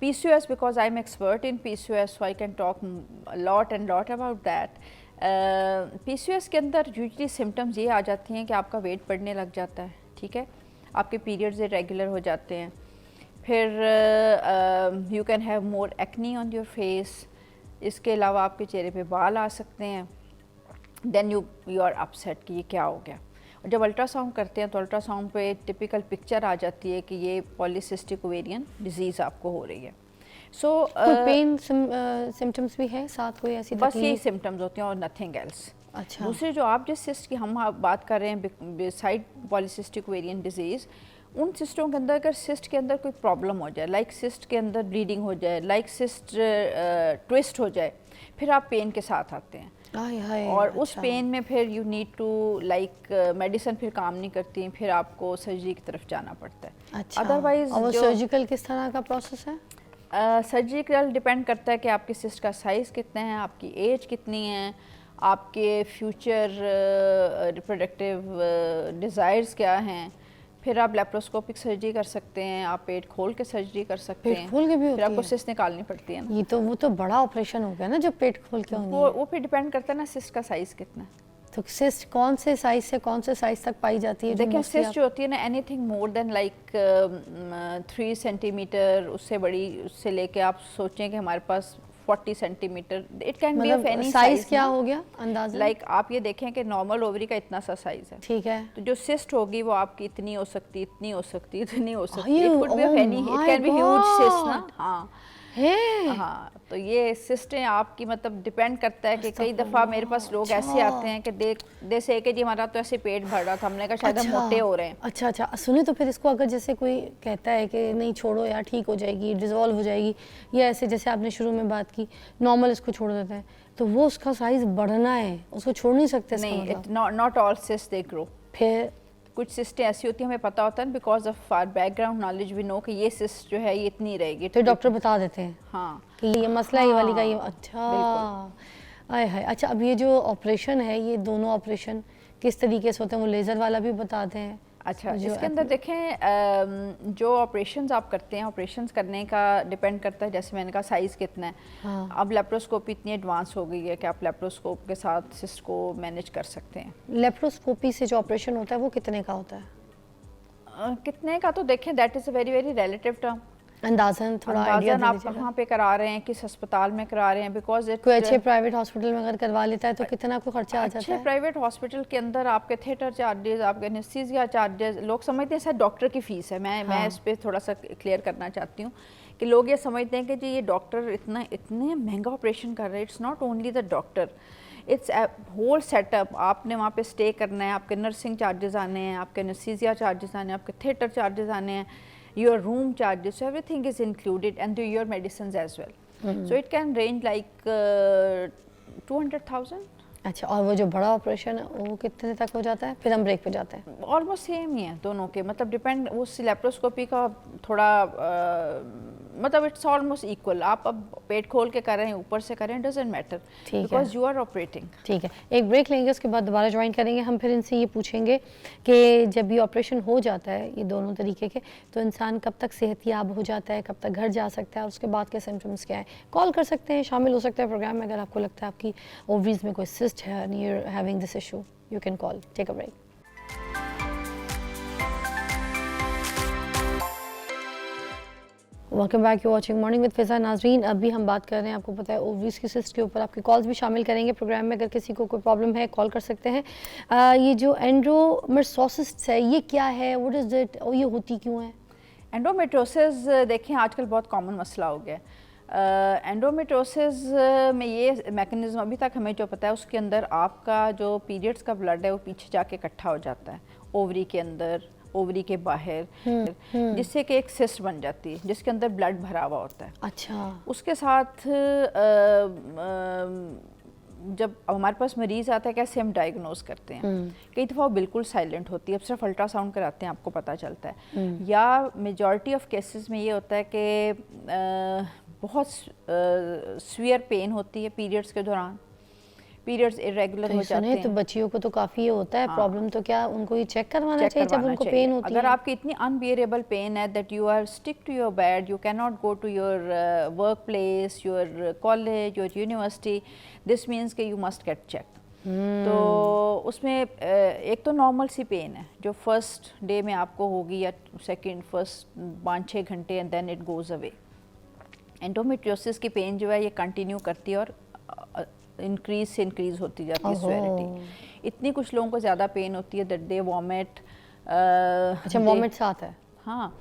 PCOS because I am expert in PCOS so I can talk lot about that. PCOS के अंदर यूजली सिम्टम्स ये आ जाती हैं कि आपका वेट बढ़ने लग जाता है, ठीक है, आपके पीरियड्स इरेगुलर हो जाते हैं, फिर you can have more acne on your face, इसके अलावा आपके चेहरे पे बाल आ सकते हैं, देन यू आर अपसेट कि ये क्या हो गया। और जब अल्ट्रासाउंड करते हैं तो अल्ट्रासाउंड पे टिपिकल पिक्चर आ जाती है कि ये पॉलीसिस्टिक ओवेरियन डिजीज़ आपको हो रही है। सो पेन सिम्टम्स भी है साथ, कोई ऐसी बस यही तकलीफ? सिम्टम्स होते हैं और नथिंग एल्स। अच्छा, दूसरे जो आप जिस सिस्ट की हम बात कर रहे हैं बिसाइड पॉलीसिस्टिक ओवेरियन डिजीज़, उन सिस्टों के अंदर अगर सिस्ट के अंदर कोई प्रॉब्लम हो जाए, लाइक सिस्ट के अंदर ब्लीडिंग हो जाए, लाइक सिस्ट ट्विस्ट हो जाए, फिर आप पेन के साथ आते हैं। हाय हाय, और उस अच्छा, पेन में फिर you need to like medicine फिर काम नहीं करती, फिर आपको सर्जरी की तरफ जाना पड़ता है। अच्छा, अदरवाइज और वो जो सर्जिकल किस तरह का प्रोसेस है? सर्जिकल डिपेंड करता है कि आपके सिस्ट का साइज़ कितना है, आपकी एज कितनी है, आपके फ्यूचर रिप्रोडक्टिव डिज़ायर्स क्या हैं। फिर आप लेप्रोस्कोपिक सर्जरी कर सकते हैं, आप पेट खोल के सर्जरी कर सकते पेट हैं, खोल के भी फिर होती आपको है? सिस्ट निकालनी पड़ती है ना। वो तो बड़ा ऑपरेशन हो गया ना, जब पेट खोल के होनी है। वो फिर डिपेंड करता है ना सिस्ट का साइज़ कितना है। तो सिस्ट कौन से साइज से कौन से साइज तक पाई जाती है? जो देखिए mostly सिस्ट जो होती है ना, anything more than like 3 centimetre, उससे बड़ी, उससे लेके आप सोचें कि हमारे पास 40 centimetre, it can be of any size क्या हो गया अंदाज़ा? लाइक आप ये देखें कि नॉर्मल ओवरी का इतना सा साइज है, ठीक है, तो जो सिस्ट होगी वो आपकी इतनी हो सकती, इतनी हो सकती, इतनी हो सकती, ये- it could be of oh any, it my can be huge cyst ना। God! हाँ, है। हाँ, तो ये सिस्टें आपकी मतलब डिपेंड करता है कि कई दफ़ा मेरे पास लोग ऐसे आते हैं कि दे से कि जी हमारा तो ऐसे पेट भर रहा था, हमने कहा शायद हम मोटे हो रहे हैं। अच्छा अच्छा, सुने तो फिर इसको अगर जैसे कोई कहता है कि नहीं छोड़ो यार ठीक हो जाएगी, डिजोल्व हो जाएगी, या ऐसे जैसे आपने शुरू में बात की नॉर्मल इसको छोड़ देते हैं, तो वो उसका साइज बढ़ना है, उसको छोड़ नहीं सकते इसका नहीं, मतलब? Not all cyst they grow. फिर कुछ सिस्टें ऐसी होती हैं हमें पता होता है because of our background knowledge we know कि ये सिस्ट जो है ये इतनी रहेगी, तो डॉक्टर बता देते हैं हाँ कि ये मसला ये वाली का ये। हाँ, अच्छा आय हाय। अच्छा, अब ये जो ऑपरेशन है, ये दोनों ऑपरेशन किस तरीके से होते हैं? वो लेज़र वाला भी बताते हैं? अच्छा, जो इसके अंदर देखें जो ऑपरेशंस आप करते हैं, ऑपरेशंस करने का डिपेंड करता है, जैसे मैंने कहा साइज़ कितना है। हाँ। अब लेप्रोस्कोपी इतनी एडवांस हो गई है कि आप लेप्रोस्कोप के साथ सिस्ट को मैनेज कर सकते हैं। लेप्रोस्कोपी से जो ऑपरेशन होता है वो कितने का होता है? कितने का तो देखें that is a very very relative term. अंदाजन थोड़ा आइडिया अंदाज़न दे आप दीजिएगा। कहाँ पे करा रहे हैं, किस अस्पताल में करा रहे हैं, बिकॉज कोई अच्छे प्राइवेट हॉस्पिटल में अगर करवा लेता है तो कितना कोई खर्चा आ जाता अच्छे है? प्राइवेट हॉस्पिटल के अंदर आपके थिएटर चार्जेस, आपके एनेस्थीसिया चार्जेस, लोग समझते हैं शायद डॉक्टर की फ़ीस है। मैं इस पर थोड़ा सा क्लियर करना चाहती हूँ कि लोग ये समझते हैं कि जी ये डॉक्टर इतने महंगा ऑपरेशन कर रहे हैं। It's not only the doctor, it's whole setup. आपने वहाँ पे स्टे करना है, आपके नर्सिंग चार्जेस आने हैं, आपके एनेस्थीसिया चार्जेस आने हैं, आपके थिएटर चार्जेस आने हैं, your room charges, so everything is included, and your medicines as well. So it can range like 200,000. अच्छा, और वो जो बड़ा ऑपरेशन है वो कितने तक हो जाता है? फिर हम ब्रेक पे जाते हैं। ऑलमोस्ट सेम ही है दोनों के, मतलब डिपेंड, उस लेप्रोस्कोपी का थोड़ा मतलब इट्स ऑलमोस्ट इक्वल। आप अब पेट खोल के कर रहे हैं, ऊपर से कर रहे हैं, doesn't matter because you are operating. ठीक है, एक ब्रेक लेंगे, उसके बाद दोबारा ज्वाइन करेंगे। हम फिर इनसे ये पूछेंगे कि जब ये ऑपरेशन हो जाता है, ये दोनों तरीके के, तो इंसान कब तक सेहतियाब हो जाता है, कब तक घर जा सकता है, और उसके बाद के सिम्टम्स क्या हैं। कॉल कर सकते हैं, शामिल हो सकते हैं प्रोग्राम में। अगर आपको लगता है आपकी ओवरीज में कोई सिस्ट है and you're having this issue, you can call. Take a break. Welcome back, you watching morning with Fiza. नाजरीन, अभी हम बात कर रहे हैं, आपको पता है, ओवरीज की सिस्ट के ऊपर। आपकी कॉल्स भी शामिल करेंगे प्रोग्राम में। अगर किसी को कोई प्रॉब्लम है कॉल कर सकते हैं। ये जो एंड्रोमेट्रोसिस है ये क्या है, व्हाट इज़ इट, और ये होती क्यों है? एंडोमेट्रोसिस देखें आजकल बहुत कॉमन मसला हो गया है। एंडोमेट्रोसिस में ये मैकेनिज्म अभी तक हमें जो पता है, उसके अंदर आपका जो पीरियड्स का ब्लड है वो पीछे जाके इकट्ठा हो जाता है ओवरी के अंदर, ओवरी के बाहर, जिससे कि एक सिस्ट बन जाती है जिसके अंदर ब्लड भरा हुआ होता है। अच्छा। उसके साथ जब हमारे पास मरीज़ आता है, कैसे हम डायग्नोज करते हैं? कई दफ़ा वो बिल्कुल साइलेंट होती है, अब सिर्फ अल्ट्रासाउंड कराते हैं आपको पता चलता है, या मेजॉरिटी ऑफ केसेस में ये होता है कि बहुत सीवियर पेन होती है पीरियड्स के दौरान, पीरियड्स इरेगुलर हो जाते हैं। तो बच्चियों को तो काफ़ी ये होता है प्रॉब्लम, तो क्या उनको ये चेक करवाना चाहिए जब उनको पेन होती है? अगर आपकी इतनी अनबियरेबल पेन है that you are stick to your bed, you can not go to your work place, your college, your university, this means कि यू मस्ट गेट चेक। तो उसमें एक तो नॉर्मल सी पेन है जो फर्स्ट डे में आपको होगी, या सेकेंड फर्स्ट 5-6 घंटे, and then it goes away. Endometriosis की पेन जो है ये कंटिन्यू करती है और इंक्रीज से इंक्रीज होती जाती है सीवियरिटी। इतनी कुछ लोगों को ज़्यादा पेन होती है दैट दे वॉमिट। अच्छा, वॉमिट साथ है? हाँ,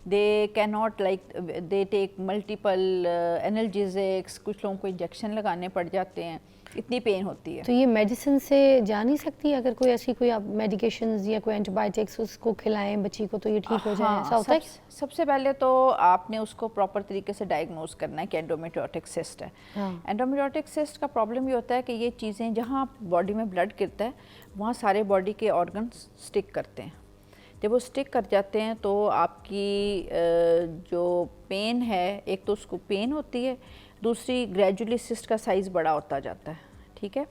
they can not like, they take multiple analgesics, कुछ लोगों को इंजेक्शन लगाने पड़ जाते हैं, इतनी पेन होती है। तो ये मेडिसिन से जा नहीं सकती? अगर कोई ऐसी कोई आप मेडिकेशंस या कोई एंटीबायोटिक्स उसको खिलाएं बच्ची को तो ये ठीक हो जाए, ऐसा होता है? सबसे पहले तो आपने उसको प्रॉपर तरीके से डायग्नोज करना है कि एंडोमेट्रियोटिक सिस्ट है। एंडोमेट्रियोटिक सिस्ट का प्रॉब्लम ये होता है कि ये चीज़ें जहाँ बॉडी में ब्लड गिरता है वहाँ सारे बॉडी के ऑर्गन्स स्टिक करते हैं। जब वो स्टिक कर जाते हैं तो आपकी जो पेन है, एक तो उसको पेन होती है, दूसरी ग्रेजुअली सिस्ट का साइज़ बड़ा होता जाता है। ठीक है।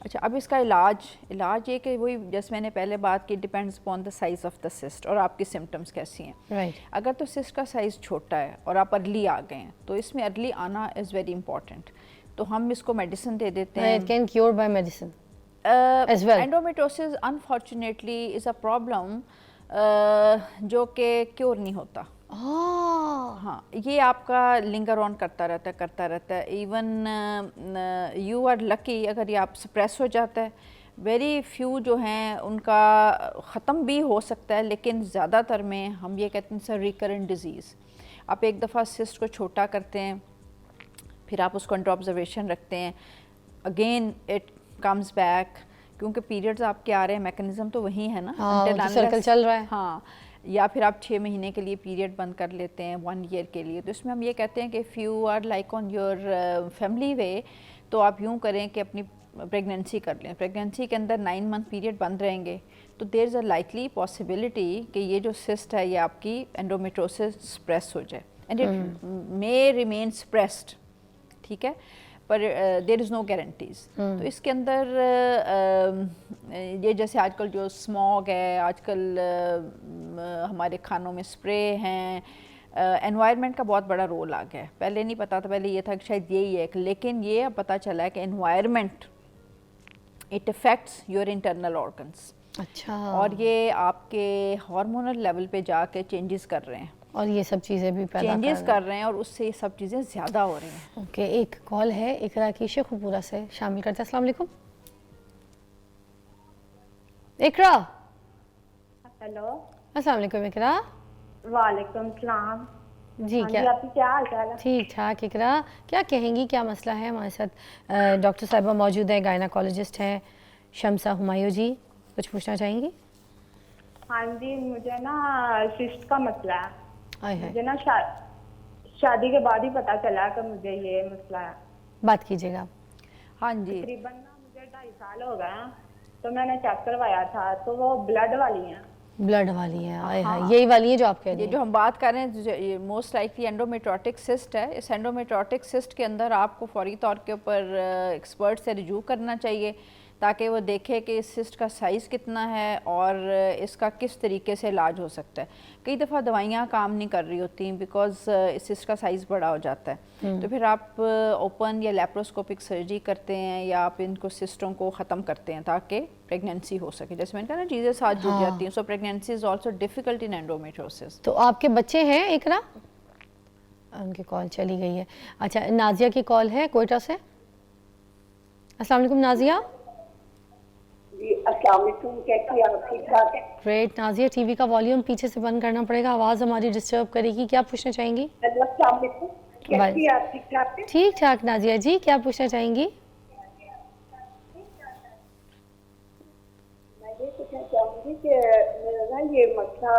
अच्छा, अब इसका इलाज ये कि वही जैसे मैंने पहले बात की, depends upon the size of the cyst और आपकी सिम्टम्स कैसी हैं। राइट। अगर तो सिस्ट का साइज़ छोटा है और आप अर्ली आ गए हैं तो इसमें अर्ली आना इज़ वेरी इंपॉर्टेंट, तो हम इसको मेडिसिन दे देते हैं। It can cure by medicine as well. Endometriosis unfortunately is a problem जो कि क्योर नहीं होता। हाँ, ये आपका लिंगर ऑन करता रहता है। इवन यू आर लकी अगर ये आप सप्रेस हो जाता है। वेरी फ्यू जो हैं उनका ख़त्म भी हो सकता है, लेकिन ज़्यादातर में हम ये कहते हैं सर रिकरेंट डिजीज़। आप एक दफ़ा सिस्ट को छोटा करते हैं, फिर आप उसको अंडर ऑब्जर्वेशन रखते हैं, अगेन इट कम्स बैक, क्योंकि पीरियड्स आपके आ रहे हैं, मैकेनिज्म तो वही है ना, हाँ, until तो unless- सर्कल चल रहा है। हाँ, या फिर आप 6 महीने के लिए पीरियड बंद कर लेते हैं 1 ईयर के लिए। तो इसमें हम ये कहते हैं कि if you are like on your family way, तो आप यूँ करें कि अपनी प्रेगनेंसी कर लें। प्रेगनेंसी के अंदर 9 मंथ पीरियड बंद रहेंगे, तो there is a likely possibility कि ये जो सिस्ट है ये आपकी एंडोमेट्रोसिस स्प्रेस हो जाए, एंड इट मे रिमेन स्प्रेस्ड, ठीक है, पर देयर इज़ नो गारंटीज़। तो इसके अंदर ये जैसे आजकल जो स्मॉग है, आजकल हमारे खानों में स्प्रे हैं, एनवायरनमेंट का बहुत बड़ा रोल आ गया है। पहले नहीं पता था, पहले ये था कि शायद यही है, लेकिन ये अब पता चला है कि environment it affects your internal organs. अच्छा, और ये आपके हार्मोनल लेवल पे जाके चेंजेस कर रहे हैं, और ये सब चीज़ें भी पैदा चेंजेस कर रहे हैं, और उससे ये सब चीज़ें ज़्यादा हो रही हैं। ओके, एक कॉल है इकरा की, शेखुपुरा से शामिल करते हैं। अस्सलाम वालेकुम इकरा। हेलो, अस्सलाम वालेकुम इकरा। वालेकुम सलाम। जी, हाँ क्या जी, आपकी क्या हाल चाल है? ठीक ठाक। इकरा, क्या कहेंगी, क्या मसला है? हमारे साथ डॉक्टर साहिबा मौजूद है, गायनाकोलॉजिस्ट हैं शम्सा हुमायूं जी, कुछ पूछना चाहेंगी? हाँ जी, मुझे ना सिस्ट का मसला है। आए है, मुझे ना शादी के बाद ही पता चला कि मुझे ये मसला है। बात कीजिएगा। हाँ जी, तकरीबन ना मुझे 2.5 साल हो गए हैं, तो मैंने चेक करवाया था, तो वो ब्लड वाली हैं। ब्लड वाली है, आए हाँ। है, यही वाली है जो आप कह रही ये हैं। जो हम बात कर रहे हैं, ये मोस्ट लाइकली एंडोमेट्रोटिक सिस्ट है। इस एंडोमेट्रोटिक सिस्ट के अंदर आपको फौरी तौर के ऊपर एक्सपर्ट से रिव्यू करना चाहिए, ताकि वो देखे कि इस सिस्ट का साइज़ कितना है और इसका किस तरीके से इलाज हो सकता है। कई दफ़ा दवाइयाँ काम नहीं कर रही होती बिकॉज इस सिस्ट का साइज़ बड़ा हो जाता है, तो फिर आप ओपन या लेप्रोस्कोपिक सर्जरी करते हैं, या आप इनको सिस्टों को ख़त्म करते हैं ताकि प्रेगनेंसी हो सके। जैसे मैंने कहा ना, चीज़ें साथ जुड़ जाती हैं, so pregnancy is also difficult in endometriosis. तो आपके बच्चे हैं इकरा? उनकी कॉल चली गई है। अच्छा, नाजिया की कॉल है कोयटा से। अस्सलाम वालेकुम नाजिया। जी, अस्सलाम वालेकुम, कैसी हैं आप? ठीक ठाक है? ग्रेट नाजिया, टीवी का वॉल्यूम पीछे से बंद करना पड़ेगा, आवाज़ हमारी डिस्टर्ब करेगी। क्या पूछना चाहेंगी? हेलो, अस्सलाम वालेकुम, कैसी हैं आप? ठीक ठाक है? ठीक ठाक नाजिया जी, क्या पूछना चाहेंगी? मैं ये पूछना चाहूँगी कि मेरा ना ये मसला,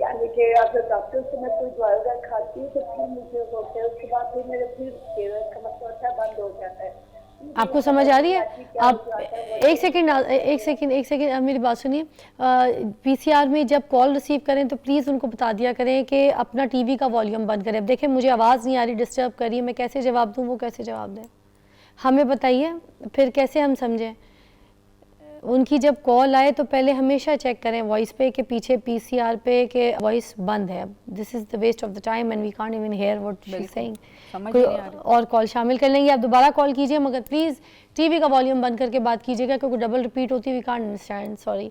यानी कि अगर डॉक्टर से मैं कोई दवाई खाती हूँ तो फिर मुझे होता है, उसके बाद फिर मेरे फिर पीरियड का मसला होता है, बंद हो जाता है। आपको समझ आ रही है? आप एक सेकंड मेरी बात सुनिए। पीसीआर में जब कॉल रिसीव करें तो प्लीज़ उनको बता दिया करें कि अपना टीवी का वॉल्यूम बंद करें। अब देखें, मुझे आवाज़ नहीं आ रही, डिस्टर्ब कर रही है, मैं कैसे जवाब दूँ, वो कैसे जवाब दें? हमें बताइए, फिर कैसे हम समझें? उनकी जब कॉल आए तो पहले हमेशा चेक करें वॉइस पे के पीछे पीसीआर पे के वॉइस बंद है। This is the waste of the time and we can't even hear what she is saying. समझ कोई नहीं आ रही। और कॉल शामिल कर लेंगे, आप दोबारा कॉल कीजिए, मगर प्लीज़ टीवी का वॉल्यूम बंद करके बात कीजिएगा, क्योंकि डबल रिपीट होती है, वी कांट अंडरस्टैंड, सॉरी।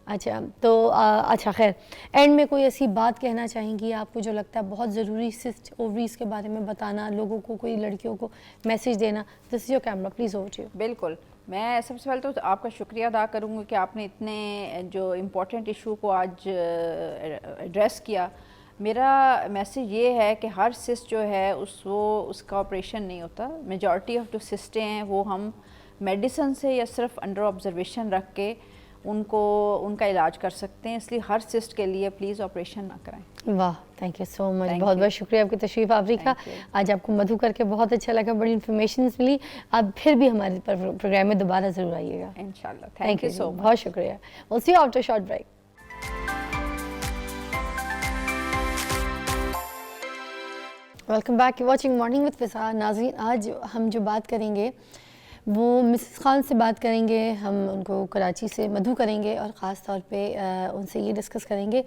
अच्छा, तो अच्छा खैर, एंड में कोई ऐसी बात कहना चाहेंगी आपको जो लगता है बहुत ज़रूरी, सिस्ट ओवरीज के बारे में बताना लोगों को, कोई लड़कियों को मैसेज देना? This is your camera, please over to you. बिल्कुल, मैं सबसे पहले तो आपका शुक्रिया अदा करूँगी कि आपने इतने जो इम्पोर्टेंट इशू को आज एड्रेस किया। मेरा मैसेज ये है कि हर सिस्ट जो है उसका ऑपरेशन नहीं होता। मेजॉरिटी ऑफ जो सिस्टें हैं वो हम मेडिसिन से या सिर्फ अंडर ऑब्जर्वेशन रख के उनका इलाज कर सकते हैं, इसलिए हर सिस्ट के लिए प्लीज़ ऑपरेशन ना कराएं। वाह, thank you so much, Thank बहुत you. बहुत शुक्रिया आपकी तशरीफ़ आवरी का। Thank you. आज आपको मधु करके बहुत अच्छा लगा, बड़ी इन्फॉर्मेशन मिली। आप फिर भी हमारे प्रोग्राम में दोबारा ज़रूर आइएगा। इंशाल्लाह, थैंक यू सो मच। बहुत शुक्रिया। Will see you after short break. Welcome back, watching morning with Fiza. नाज़रीन, आज हम जो बात करेंगे वो मिसेस खान से बात करेंगे। हम उनको कराची से मधु करेंगे और ख़ास तौर पे उनसे ये डिस्कस करेंगे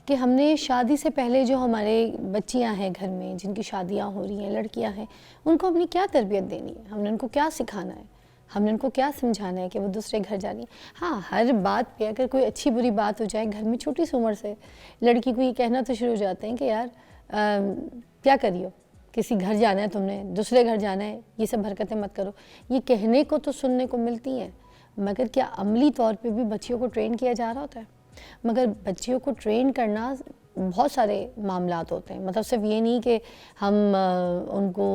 कि हमने शादी से पहले जो हमारे बच्चियां हैं घर में, जिनकी शादियां हो रही हैं, लड़कियां हैं, उनको अपनी क्या तरबियत देनी है, हमने उनको क्या सिखाना है, हमने उनको क्या समझाना है कि वो दूसरे घर जानी। हाँ, हर बात पे अगर कोई अच्छी बुरी बात हो जाए घर में, छोटी सी उम्र से लड़की को ये कहना तो शुरू हो जाते हैं कि यार क्या करियो, किसी घर जाना है तुमने, दूसरे घर जाना है, ये सब हरकतें मत करो। ये कहने को तो सुनने को मिलती हैं, मगर क्या अमली तौर पे भी बच्चियों को ट्रेन किया जा रहा होता है? मगर बच्चियों को ट्रेन करना बहुत सारे मामलात होते हैं। मतलब सिर्फ ये नहीं कि हम उनको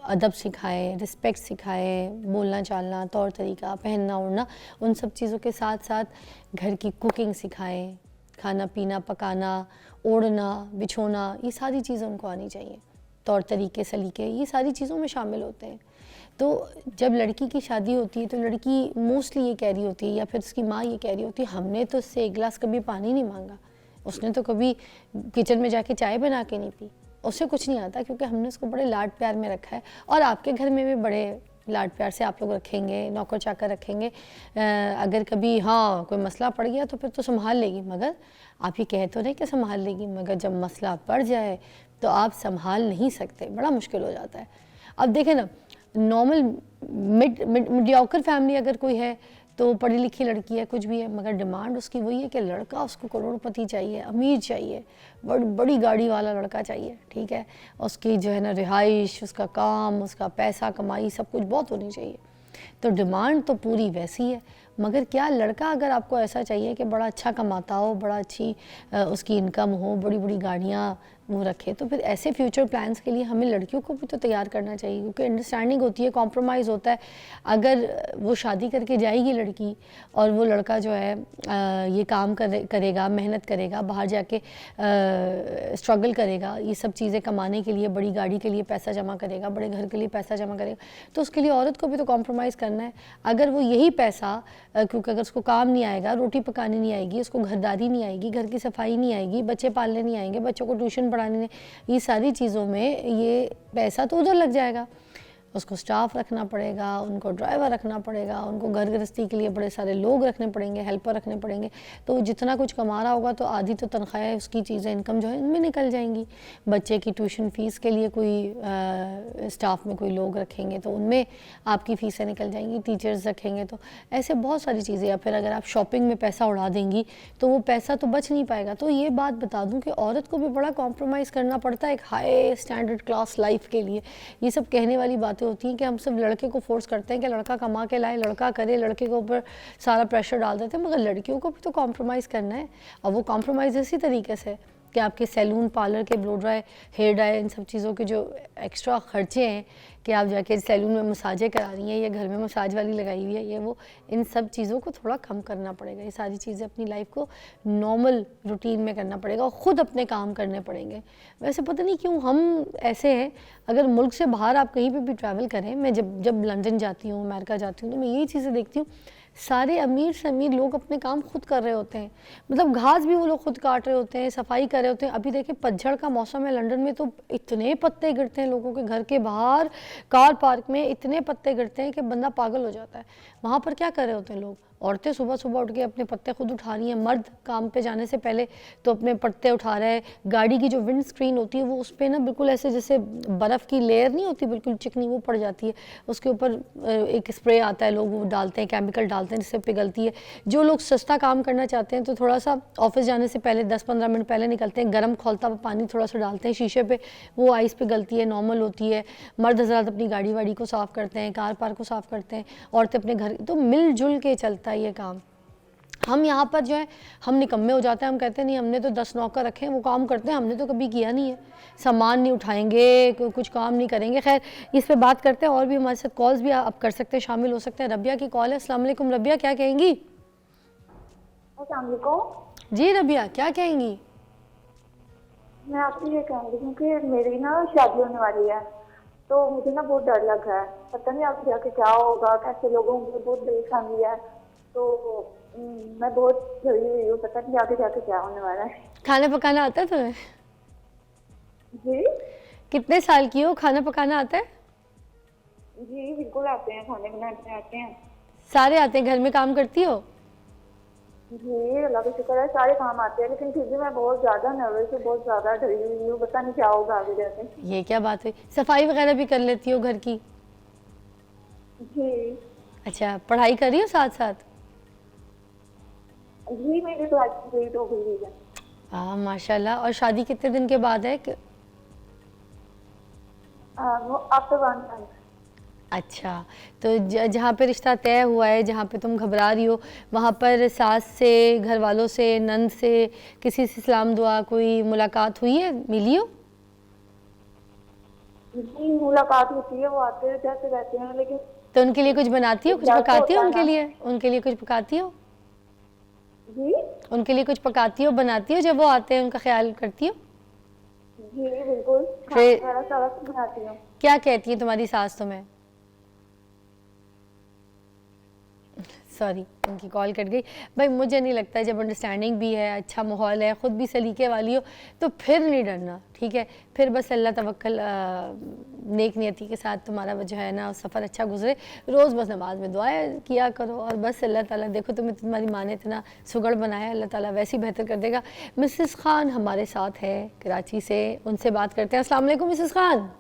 अदब सिखाएं, रिस्पेक्ट सिखाएं, बोलना चालना, तौर तरीका, पहनना ओढ़ना, उन सब चीज़ों के साथ साथ घर की कुकिंग सिखाएं, खाना पीना पकाना, ओढ़ना बिछोना, ये सारी चीज़ें उनको आनी चाहिए। तौर तरीके सलीके ये सारी चीज़ों में शामिल होते हैं। तो जब लड़की की शादी होती है तो लड़की मोस्टली ये कह रही होती है या फिर उसकी माँ ये कह रही होती है, हमने तो उससे एक गिलास कभी पानी नहीं मांगा, उसने तो कभी किचन में जाके चाय बना के नहीं पी, उससे कुछ नहीं आता क्योंकि हमने उसको बड़े लाड प्यार में रखा है। और आपके घर में भी बड़े लाड प्यार से आप लोग रखेंगे, नौकर चाकर रखेंगे। अगर कभी हाँ कोई मसला पड़ गया तो फिर तो संभाल लेगी, मगर आप ये कह तो नहीं कि संभाल लेगी, मगर जब मसला पड़ जाए तो आप संभाल नहीं सकते, बड़ा मुश्किल हो जाता है। अब देखें ना, नॉर्मल मीडियोकर फैमिली अगर कोई है तो पढ़ी लिखी लड़की है, कुछ भी है, मगर डिमांड उसकी वही है कि लड़का उसको करोड़पति चाहिए, अमीर चाहिए, बड़ी गाड़ी वाला लड़का चाहिए, ठीक है, उसकी जो है ना रिहाइश, उसका काम, उसका पैसा कमाई सब कुछ बहुत होनी चाहिए। तो डिमांड तो पूरी वैसी है, मगर क्या लड़का अगर आपको ऐसा चाहिए कि बड़ा अच्छा कमाता हो, बड़ा अच्छी उसकी इनकम हो, बड़ी बड़ी गाड़ियाँ वो रखे, तो फिर ऐसे फ्यूचर प्लान्स के लिए हमें लड़कियों को भी तो तैयार करना चाहिए, क्योंकि अंडरस्टैंडिंग होती है, कॉम्प्रोमाइज़ होता है। अगर वो शादी करके जाएगी लड़की और वो लड़का जो है ये काम करेगा, मेहनत करेगा, बाहर जाके स्ट्रगल करेगा, ये सब चीज़ें कमाने के लिए, बड़ी गाड़ी के लिए पैसा जमा करेगा, बड़े घर के लिए पैसा जमा करेगा, तो उसके लिए औरत को भी तो कॉम्प्रोमाइज़ करना है। अगर वो यही पैसा, क्योंकि अगर उसको काम नहीं आएगा, रोटी पकानी नहीं आएगी, उसको घरदारी नहीं आएगी, घर की सफाई नहीं आएगी, बच्चे पालने नहीं आएंगे, बच्चों को ट्यूशन पढ़ाने नहीं, ये सारी चीज़ों में ये पैसा तो उधर लग जाएगा। उसको स्टाफ रखना पड़ेगा, उनको ड्राइवर रखना पड़ेगा, उनको घर गृहस्थी के लिए बड़े सारे लोग रखने पड़ेंगे, हेल्पर रखने पड़ेंगे, तो जितना कुछ कमा रहा होगा तो आधी तो तनख्वाह उसकी चीज़ें, इनकम जो है इनमें निकल जाएंगी। बच्चे की ट्यूशन फ़ीस के लिए कोई स्टाफ में कोई लोग रखेंगे तो उनमें आपकी फ़ीसें निकल जाएंगी, टीचर्स रखेंगे तो ऐसे बहुत सारी चीज़ें। या फिर अगर आप शॉपिंग में पैसा उड़ा देंगी तो वो पैसा तो बच नहीं पाएगा। तो ये बात बता दूँ कि औरत को भी बड़ा कॉम्प्रोमाइज़ करना पड़ता है एक हाई स्टैंडर्ड क्लास लाइफ के लिए। ये सब कहने वाली बात होती हैं कि हम सिर्फ लड़के को फोर्स करते हैं कि लड़का कमा के लाए, लड़का करे, लड़के के ऊपर सारा प्रेशर डाल देते हैं, मगर लड़कियों को भी तो कॉम्प्रोमाइज़ करना है। और वो कॉम्प्रोमाइज़ इसी तरीके से कि आपके सैलून, पार्लर के, ब्लो ड्राई, हेयर ड्राई, इन सब चीज़ों के जो एक्स्ट्रा खर्चे हैं कि आप जाके सैलून में मसाजें करा रही हैं या घर में मसाज वाली लगाई हुई है, ये वो, इन सब चीज़ों को थोड़ा कम करना पड़ेगा। ये सारी चीज़ें अपनी लाइफ को नॉर्मल रूटीन में करना पड़ेगा और ख़ुद अपने काम करने पड़ेंगे। वैसे पता नहीं क्यों हम ऐसे हैं, अगर मुल्क से बाहर आप कहीं पर भी ट्रैवल करें, मैं जब लंदन जाती हूँ, अमेरिका जाती हूँ, तो मैं यही चीज़ें देखती हूँ, सारे अमीर से अमीर लोग अपने काम खुद कर रहे होते हैं। मतलब घास भी वो लोग खुद काट रहे होते हैं, सफाई कर रहे होते हैं। अभी देखिए पतझड़ का मौसम है लंदन में, तो इतने पत्ते गिरते हैं लोगों के घर के बाहर, कार पार्क में इतने पत्ते गिरते हैं कि बंदा पागल हो जाता है। वहाँ पर क्या कर रहे होते हैं लोग? औरतें सुबह सुबह उठ के अपने पत्ते खुद उठा रही हैं, मर्द काम पे जाने से पहले तो अपने पत्ते उठा रहे हैं। गाड़ी की जो विंड स्क्रीन होती है वो उस पर ना बिल्कुल ऐसे जैसे बर्फ़ की लेयर नहीं होती, बिल्कुल चिकनी, वो पड़ जाती है। उसके ऊपर एक स्प्रे आता है, लोग वो डालते हैं, केमिकल डालते हैं जिससे पिघलती है। जो लोग सस्ता काम करना चाहते हैं तो थोड़ा सा ऑफिस जाने से पहले 10-15 मिनट पहले निकलते हैं, गर्म खौलता हुआ पानी थोड़ा सा डालते हैं शीशे पे, वो आइस पिघलती है, नॉर्मल होती है। मर्द हज़रात अपनी गाड़ी वाड़ी को साफ़ करते हैं, कार पार्क को साफ़ करते हैं, औरतें अपने घर, तो मिलजुल के चलता है ये काम। हम यहाँ पर जो है हम निकम्मे हो जाते हैं, हम कहते हैं नहीं हमने तो 10 नौकर रखे हैं, वो काम करते हैं, हमने तो कभी किया नहीं है, सामान नहीं उठाएंगे, कुछ काम नहीं करेंगे। खैर इस पे बात करते हैं, और भी हमारे साथ कॉल्स भी आप कर सकते हैं, शामिल हो सकते हैं। रबिया की कॉल है। अस्सलाम वालेकुम रबिया, क्या कहेंगी? अस्सलाम वालेकुम जी रबिया, क्या कहेंगी? मैं आपसे ये कह रही हूँ कि मेरी ना शादी होने वाली है, तो मुझे ना बहुत डर लग रहा है, पता नहीं आगे जाके क्या होगा, कैसे लोगों को बहुत परेशानी है, तो मैं बहुत डरी हुई हूँ, पता नहीं आगे जाके क्या होने वाला है। खाना पकाना आता है तुम्हें? जी कितने साल की हो? खाना पकाना आता है? जी बिल्कुल आते हैं, खाने बनाने आते हैं। सारे आते हैं? घर में काम करती हो? जी अल्लाह का शुक्र है, सारे काम आते हैं, लेकिन फिर भी मैं बहुत ज़्यादा नर्वस हूँ, बहुत ज़्यादा डरी हुई हूँ, पता नहीं क्या होगा आगे जाके। ये क्या बात हुई? सफाई वगैरह भी कर लेती हो घर की? जी अच्छा, पढ़ाई कर रही हो साथ साथ? जी मेरी क्लास कंप्लीट हो गई है। हाँ माशाल्लाह। और शादी कितने दिन के बाद है? वो आफ्टर 1 मंथ। अच्छा, तो जहाँ पे रिश्ता तय हुआ है, जहाँ पे तुम घबरा रही हो, वहाँ पर सास से, घर वालों से, नंद से, किसी से सलाम दुआ कोई मुलाकात हुई है, मिली हो? जी मुलाकात होती है, वो आते जाते रहते हैं, लेकिन तो उनके लिए कुछ बनाती हो, कुछ डर तो पकाती हो होता है उनके ना। लिए? उनके लिए कुछ पकाती हो? जी उनके लिए कुछ पकाती हो, बनाती हो, जब वो आते हैं उनका ख्याल करती हो? जी बिल्कुल, खाना फिर वगैरह सारा कुछ बनाती हूँ। क्या कहती है तुम्हारी सास तुम्हें? सॉरी, उनकी कॉल कट गई। भाई मुझे नहीं लगता है, जब अंडरस्टैंडिंग भी है, अच्छा माहौल है, ख़ुद भी सलीके वाली हो, तो फिर नहीं डरना, ठीक है? फिर बस अल्लाह तवक्कल, नेक नियति के साथ तुम्हारा जो है ना सफ़र अच्छा गुजरे। रोज़ बस नमाज में दुआएं किया करो और बस अल्लाह ताला, देखो तुम्हें तुम्हारी माँ ने इतना सुगड़ बनाया, अल्लाह ताला वैसे ही बेहतर कर देगा। मिसेस खान हमारे साथ है कराची से, उनसे बात करते हैं। अस्सलाम वालेकुम Mrs Khan.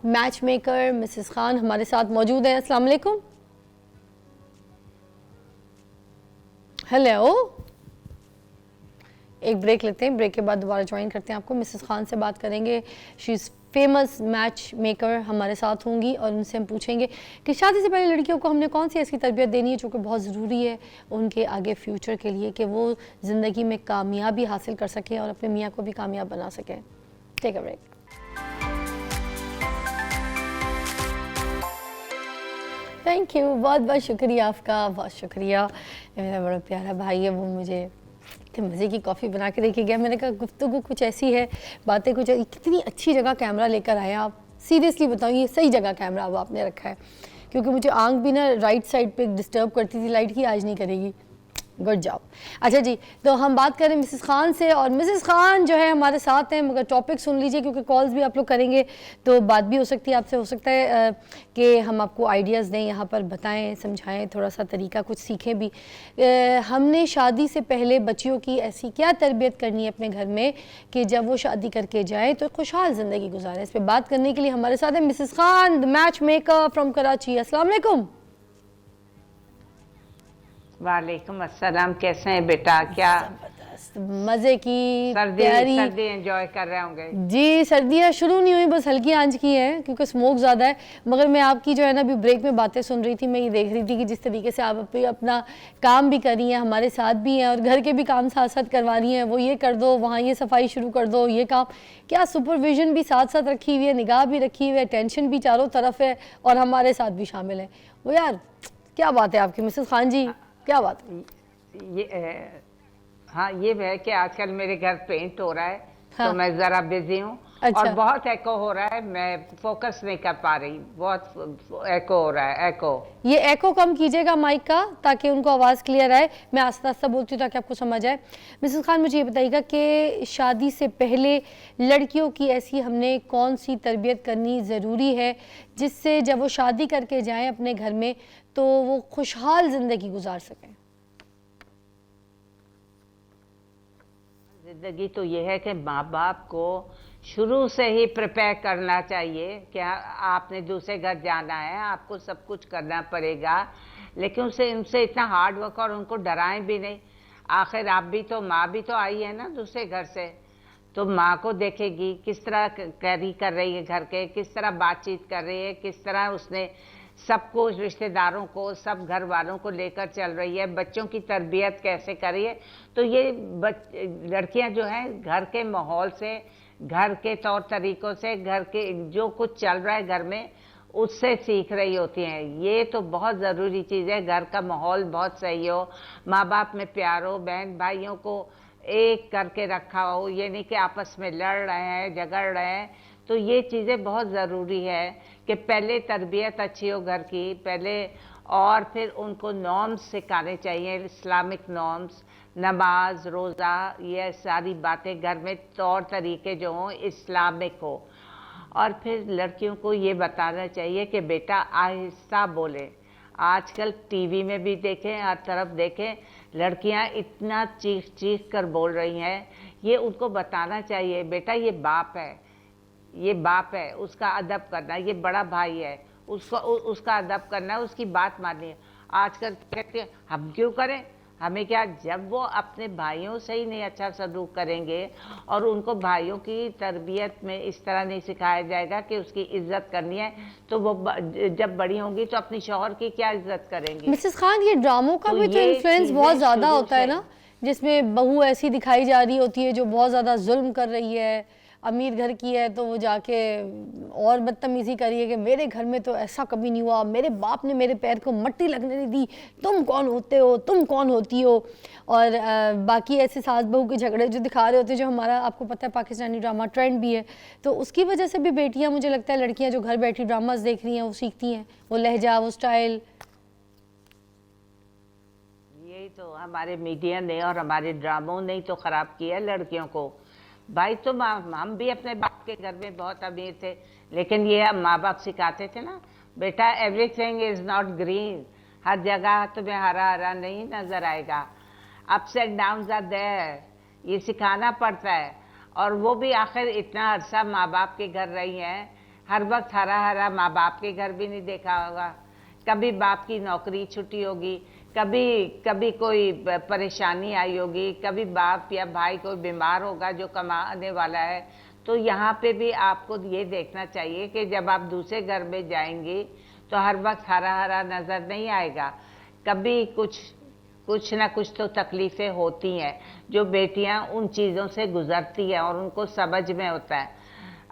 Match maker Mrs Khan हमारे साथ मौजूद है। अस्सलाम वालेकुम। हेलो, एक ब्रेक लेते हैं, ब्रेक के बाद दोबारा ज्वाइन करते हैं आपको। मिसेस खान से बात करेंगे, she is famous match maker हमारे साथ होंगी और उनसे हम पूछेंगे कि शादी से पहले लड़कियों को हमने कौन सी ऐसी तरबियत देनी है जो कि बहुत ज़रूरी है उनके आगे फ्यूचर के लिए, कि वो ज़िंदगी में कामयाबी हासिल कर सकें और अपने मियाँ को भी कामयाब बना सकें। Take a break. Thank you, बहुत बहुत शुक्रिया आपका, बहुत शुक्रिया। मेरा बड़ा प्यारा भाई है, वो मुझे इतने मज़े की कॉफ़ी बना के देके गया। मैंने कहा गुफ्तगू कुछ ऐसी है, बातें कुछ, कितनी अच्छी जगह कैमरा लेकर आए आप। सीरियसली बताऊँ, ये सही जगह कैमरा अब आपने रखा है, क्योंकि मुझे आंख भी ना राइट साइड पे डिस्टर्ब करती थी लाइट की, आज नहीं करेगी। Good job. अच्छा जी, तो हम बात करें मिसेस खान से, और मिसेस खान जो है हमारे साथ हैं, मगर टॉपिक सुन लीजिए क्योंकि कॉल्स भी आप लोग करेंगे तो बात भी हो सकती है आपसे। हो सकता है कि हम आपको आइडियाज़ दें, यहाँ पर बताएं, समझाएं, थोड़ा सा तरीका कुछ सीखें भी। हमने शादी से पहले बच्चियों की ऐसी क्या तरबियत करनी है अपने घर में कि जब वो शादी करके जाए तो खुशहाल ज़िंदगी गुजारें। इस पर बात करने के लिए हमारे साथ है Mrs Khan, the match maker from Karachi. अस्सलाम वालेकुम। वालेकुम अस्सलाम, कैसे हैं बेटा? क्या जबरदस्त, मज़े की सर्दी प्यारी। सर्दी एंजॉय कर रहे होंगे? जी, सर्दियाँ शुरू नहीं हुई, बस हल्की आंच की है क्योंकि स्मोक ज़्यादा है। मगर मैं आपकी जो है ना अभी ब्रेक में बातें सुन रही थी, मैं ये देख रही थी कि जिस तरीके से आप अपना काम भी कर रही हैं, हमारे साथ भी हैं और घर के भी काम साथ साथ करवा रही हैं। वो ये कर दो, वहाँ ये सफाई शुरू कर दो, ये काम, क्या सुपरविजन भी साथ साथ रखी हुई है, निगाह भी रखी हुई है, टेंशन भी चारों तरफ है और हमारे साथ भी शामिल है। वो यार क्या बात है आपकी मिसेस खान जी, क्या बात है? हाँ, ये है कि आजकल मेरे घर पेंट हो रहा है, हाँ। तो मैं ज़रा बिजी हूँ। अच्छा। और बहुत एको हो रहा है, मैं फोकस नहीं कर पा रही, बहुत एको हो रहा है। एको, ये एको कम कीजिएगा माइक का ताकि उनको आवाज़ क्लियर आए। मैं आस्ता आस्ता बोलती हूँ ताकि आपको समझ आए। मिसेस खान, मुझे ये बताइएगा कि शादी से पहले लड़कियों की ऐसी हमने कौन सी तरबियत करनी ज़रूरी है जिससे जब वो शादी करके जाएं अपने घर में तो वो खुशहाल ज़िंदगी गुजार सकें? जिंदगी तो ये है कि माँ बाप को शुरू से ही प्रिपेयर करना चाहिए कि आपने दूसरे घर जाना है, आपको सब कुछ करना पड़ेगा, लेकिन उनसे इतना हार्ड वर्क, और उनको डराएं भी नहीं। आखिर आप भी तो, माँ भी तो आई है ना दूसरे घर से, तो माँ को देखेगी किस तरह कैरी कर रही है घर के, किस तरह बातचीत कर रही है, किस तरह उसने सबको, रिश्तेदारों को, सब घर वालों को लेकर चल रही है, बच्चों की तरबियत कैसे कर रही है। तो ये लड़कियां जो हैं घर के माहौल से, घर के तौर तरीकों से, घर के जो कुछ चल रहा है घर में, उससे सीख रही होती हैं। ये तो बहुत ज़रूरी चीज़ है, घर का माहौल बहुत सही हो, माँ बाप में प्यार हो, बहन भाइयों को एक करके रखा हो, ये नहीं कि आपस में लड़ रहे हैं, झगड़ रहे हैं। तो ये चीज़ें बहुत ज़रूरी है कि पहले तरबियत अच्छी हो घर की पहले, और फिर उनको नॉर्म्स सिखाने चाहिए, इस्लामिक नॉर्म्स, नमाज, रोज़ा, ये सारी बातें घर में तौर तरीके जो हों इस्लामिक हो। और फिर लड़कियों को ये बताना चाहिए कि बेटा आहिस्ता बोले। आजकल टीवी में भी देखें, हर तरफ देखें, लड़कियां इतना चीख चीख कर बोल रही हैं। ये उनको बताना चाहिए, बेटा ये बाप है, ये बाप है, उसका अदब करना, ये बड़ा भाई है, उसका अदब करना है, उसकी बात माननी है। आजकल कहते हैं हम क्यों करें, हमें क्या, जब वो अपने भाइयों से ही नहीं अच्छा सलूक करेंगे और उनको भाइयों की तरबियत में इस तरह नहीं सिखाया जाएगा कि उसकी इज्जत करनी है, तो वो जब बड़ी होंगी तो अपनी शौहर की क्या इज्जत करेंगी। मिसेस खान, ये ड्रामों का तो भी तो ये इन्फ्लुएंस चीज़ें बहुत ज़्यादा शुरू होता है से- ना, जिसमें बहू ऐसी दिखाई जा रही होती है जो बहुत ज़्यादा जुल्म कर रही है, अमीर घर की है तो वो जाके और बदतमीज़ी करी है कि मेरे घर में तो ऐसा कभी नहीं हुआ, मेरे बाप ने मेरे पैर को मट्टी लगने नहीं दी, तुम कौन होते हो, तुम कौन होती हो। और बाकी ऐसे सास बहू के झगड़े जो दिखा रहे होते हैं, जो हमारा आपको पता है पाकिस्तानी ड्रामा ट्रेंड भी है, तो उसकी वजह से भी बेटियाँ, मुझे लगता है लड़कियाँ जो घर बैठी ड्रामास देख रही हैं वो सीखती हैं, वो लहजा, वो स्टाइल। यही तो हमारे मीडिया ने और हमारे ड्रामों ने तो ख़राब किया लड़कियों को। भाई तो हम भी अपने बाप के घर में बहुत अमीर थे, लेकिन ये माँ बाप सिखाते थे ना, बेटा एवरीथिंग इज़ नॉट ग्रीन, हर जगह तुम्हें हरा हरा नहीं नज़र आएगा, ups and downs are there, ये सिखाना पड़ता है। और वो भी आखिर इतना अरसा माँ बाप के घर रही हैं, हर वक्त हरा हरा माँ बाप के घर भी नहीं देखा होगा, कभी बाप की नौकरी छुट्टी होगी, कभी कोई परेशानी आई होगी, कभी बाप या भाई कोई बीमार होगा जो कमाने वाला है। तो यहाँ पे भी आपको ये देखना चाहिए कि जब आप दूसरे घर में जाएंगी तो हर वक्त हरा हरा नज़र नहीं आएगा, कभी कुछ ना कुछ तो तकलीफ़ें होती हैं जो बेटियाँ उन चीज़ों से गुज़रती हैं और उनको समझ में होता है।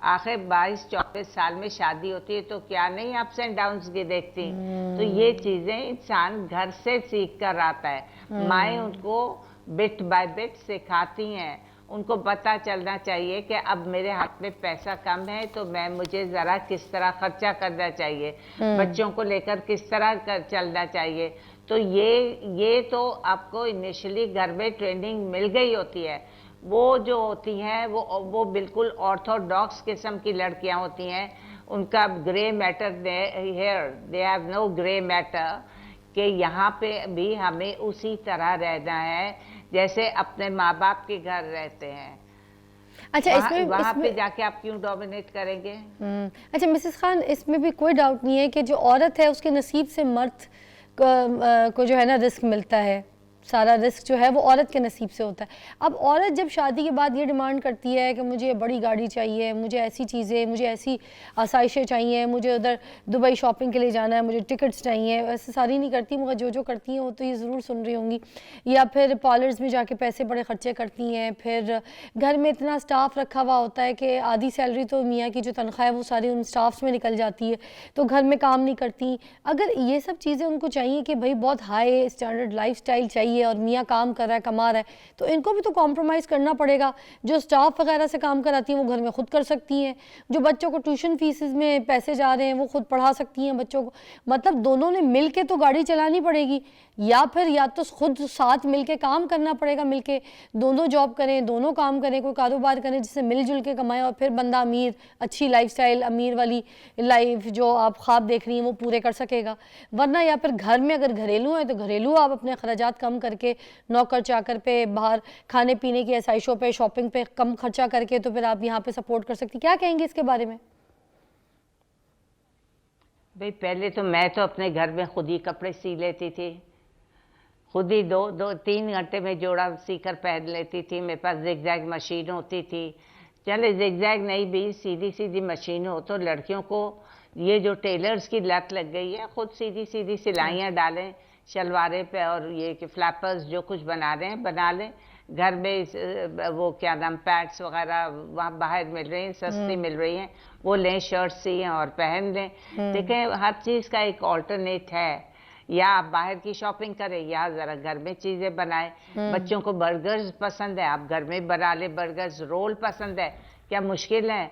आखिर 22-24 साल में शादी होती है तो क्या नहीं अप्स एंड डाउन्स की देखती। तो ये चीज़ें इंसान घर से सीख कर आता है, माएँ उनको बिट बाय बिट सिखाती हैं, उनको पता चलना चाहिए कि अब मेरे हाथ में पैसा कम है तो मुझे ज़रा किस तरह खर्चा करना चाहिए, बच्चों को लेकर किस तरह चलना चाहिए। तो ये तो आपको इनिशियली घर में ट्रेनिंग मिल गई होती है। वो जो होती हैं वो बिल्कुल ऑर्थोडॉक्स किस्म की लड़कियां होती हैं, उनका grey matter here, they have no grey matter, कि यहाँ पे भी हमें उसी तरह रहना है जैसे अपने माँ बाप के घर रहते हैं। अच्छा, वहाँ पे जाके आप क्यों डोमिनेट करेंगे? अच्छा मिसेस खान, इसमें भी कोई डाउट नहीं है कि जो औरत है उसके नसीब से मर्द को जो है ना रिस्क मिलता है, सारा रिस्क जो है वो औरत के नसीब से होता है। अब औरत जब शादी के बाद ये डिमांड करती है कि मुझे बड़ी गाड़ी चाहिए, मुझे ऐसी चीज़ें, मुझे ऐसी आसाइशें चाहिए, मुझे उधर दुबई शॉपिंग के लिए जाना है, मुझे टिकट्स चाहिए, वैसे सारी नहीं करती, मगर जो करती हैं वो तो ये ज़रूर सुन रही होंगी। या फिर पार्लर्स में जाके पैसे बड़े ख़र्चे करती हैं, फिर घर में इतना स्टाफ रखा हुआ होता है कि आधी सैलरी तो मियाँ की जो तनख्वाह है वो सारी उन स्टाफ्स में निकल जाती है, तो घर में काम नहीं करती। अगर ये सब चीज़ें उनको चाहिए कि भाई बहुत हाई स्टैंडर्ड लाइफ स्टाइल चाहिए और मियाँ काम कर रहा है, कमा रहा है, तो इनको भी तो कॉम्प्रोमाइज़ करना पड़ेगा। जो स्टाफ वगैरह से काम कराती हैं वो घर में खुद कर सकती हैं, जो बच्चों को ट्यूशन फीसेस में पैसे जा रहे हैं वो खुद पढ़ा सकती हैं बच्चों को। मतलब दोनों ने मिल के तो गाड़ी चलानी पड़ेगी, या फिर या तो खुद साथ मिल के काम करना पड़ेगा, मिल के दोनों जॉब करें, दोनों काम करें, कोई कारोबार करें जिससे मिलजुल के कमाएं, और फिर बंदा अमीर, अच्छी लाइफस्टाइल, अमीर वाली लाइफ जो आप ख्वाब देख रही हैं वो पूरे कर सकेगा। वरना या फिर घर में अगर घरेलू है तो घरेलू आप अपने खर्चात कम करके, नौकर चाकर पे, बाहर खाने पीने की आसाइशों पे, शॉपिंग पे कम खर्चा करके, तो फिर आप यहाँ पे सपोर्ट कर सकती। क्या कहेंगे इसके बारे में? भाई पहले तो मैं तो अपने घर में खुद ही कपड़े सी लेती थी, खुद ही 2-3 घंटे में जोड़ा सीकर पहन लेती थी। मेरे पास जिगजैग मशीन होती थी, चले जिगजैग नहीं भी सीधी मशीन हो तो लड़कियों को ये जो टेलर्स की लत लग गई है, खुद सीधी सिलाइयाँ डालें शलवारे पे, और ये कि फ्लैपर्स जो कुछ बना रहे हैं बना लें घर में। वो क्या नाम, पैड्स वगैरह वहाँ बाहर मिल रही हैं, सस्ती मिल रही हैं, वो लें, शर्ट सिएं और पहन लें। देखें हर चीज़ का एक ऑल्टरनेट है, या आप बाहर की शॉपिंग करें या ज़रा घर में चीज़ें बनाएं। बच्चों को बर्गर्स पसंद है, आप घर में बना लें बर्गर्स। रोल पसंद है, क्या मुश्किल है?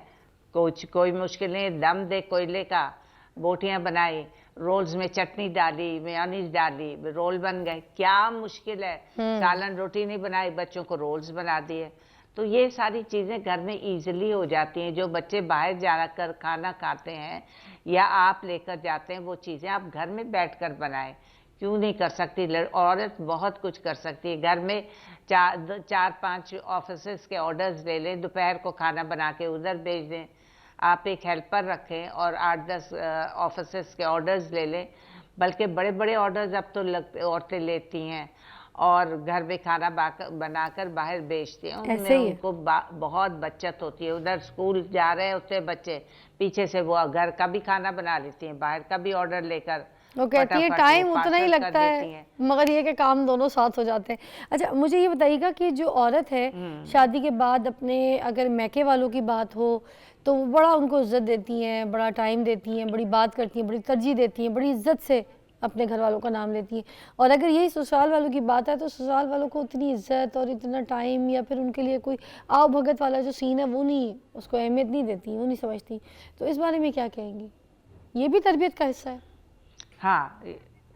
कोई मुश्किल नहीं, दम दे कोयले का, बोटियां बनाई, रोल्स में चटनी डाली, मेयोनीज डाली, रोल बन गए, क्या मुश्किल है? सालन रोटी नहीं बनाई, बच्चों को रोल्स बना दिए। तो ये सारी चीज़ें घर में इजीली हो जाती हैं। जो बच्चे बाहर जाकर खाना खाते हैं या आप लेकर जाते हैं, वो चीज़ें आप घर में बैठकर बनाएं। क्यों नहीं कर सकती? औरत बहुत कुछ कर सकती है। घर में 4-5 ऑफिस के ऑर्डर्स ले लें, दोपहर को खाना बना के उधर भेज दें। आप एक हेल्पर रखें और 8-10 ऑफिस के ऑर्डर्स ले लें, बल्कि बड़े बड़े ऑर्डर्स अब तो औरतें लेती हैं। और घर में खाना बनाकर बाहर बेचती हैं, ऐसे उनमें ही है। उनको बहुत बचत होती है। उधर स्कूल जा रहे होते हैं बच्चे, पीछे से वो घर का भी खाना बना लेती हैं, बाहर का भी ऑर्डर लेकर वो कहती है फटाफट टाइम वो उतना ही पार्सल कर लगता देती है, हैं। मगर ये कि काम दोनों साथ हो जाते हैं। अच्छा, मुझे ये बताइएगा कि जो औरत है शादी के बाद अपने, अगर मैके वालों की बात हो तो वो बड़ा उनको इज्जत देती हैं, बड़ा टाइम देती हैं, बड़ी बात करती हैं, बड़ी तरजीह देती हैं, बड़ी इज्जत से अपने घर वालों का नाम लेती हैं। और अगर यही ससुराल वालों की बात है तो ससुराल वालों को उतनी इज्जत और इतना टाइम या फिर उनके लिए कोई आओ भगत वाला जो सीन है वो नहीं, उसको अहमियत नहीं देती, वो नहीं समझती। तो इस बारे में क्या कहेंगी? ये भी तरबियत का हिस्सा है। हाँ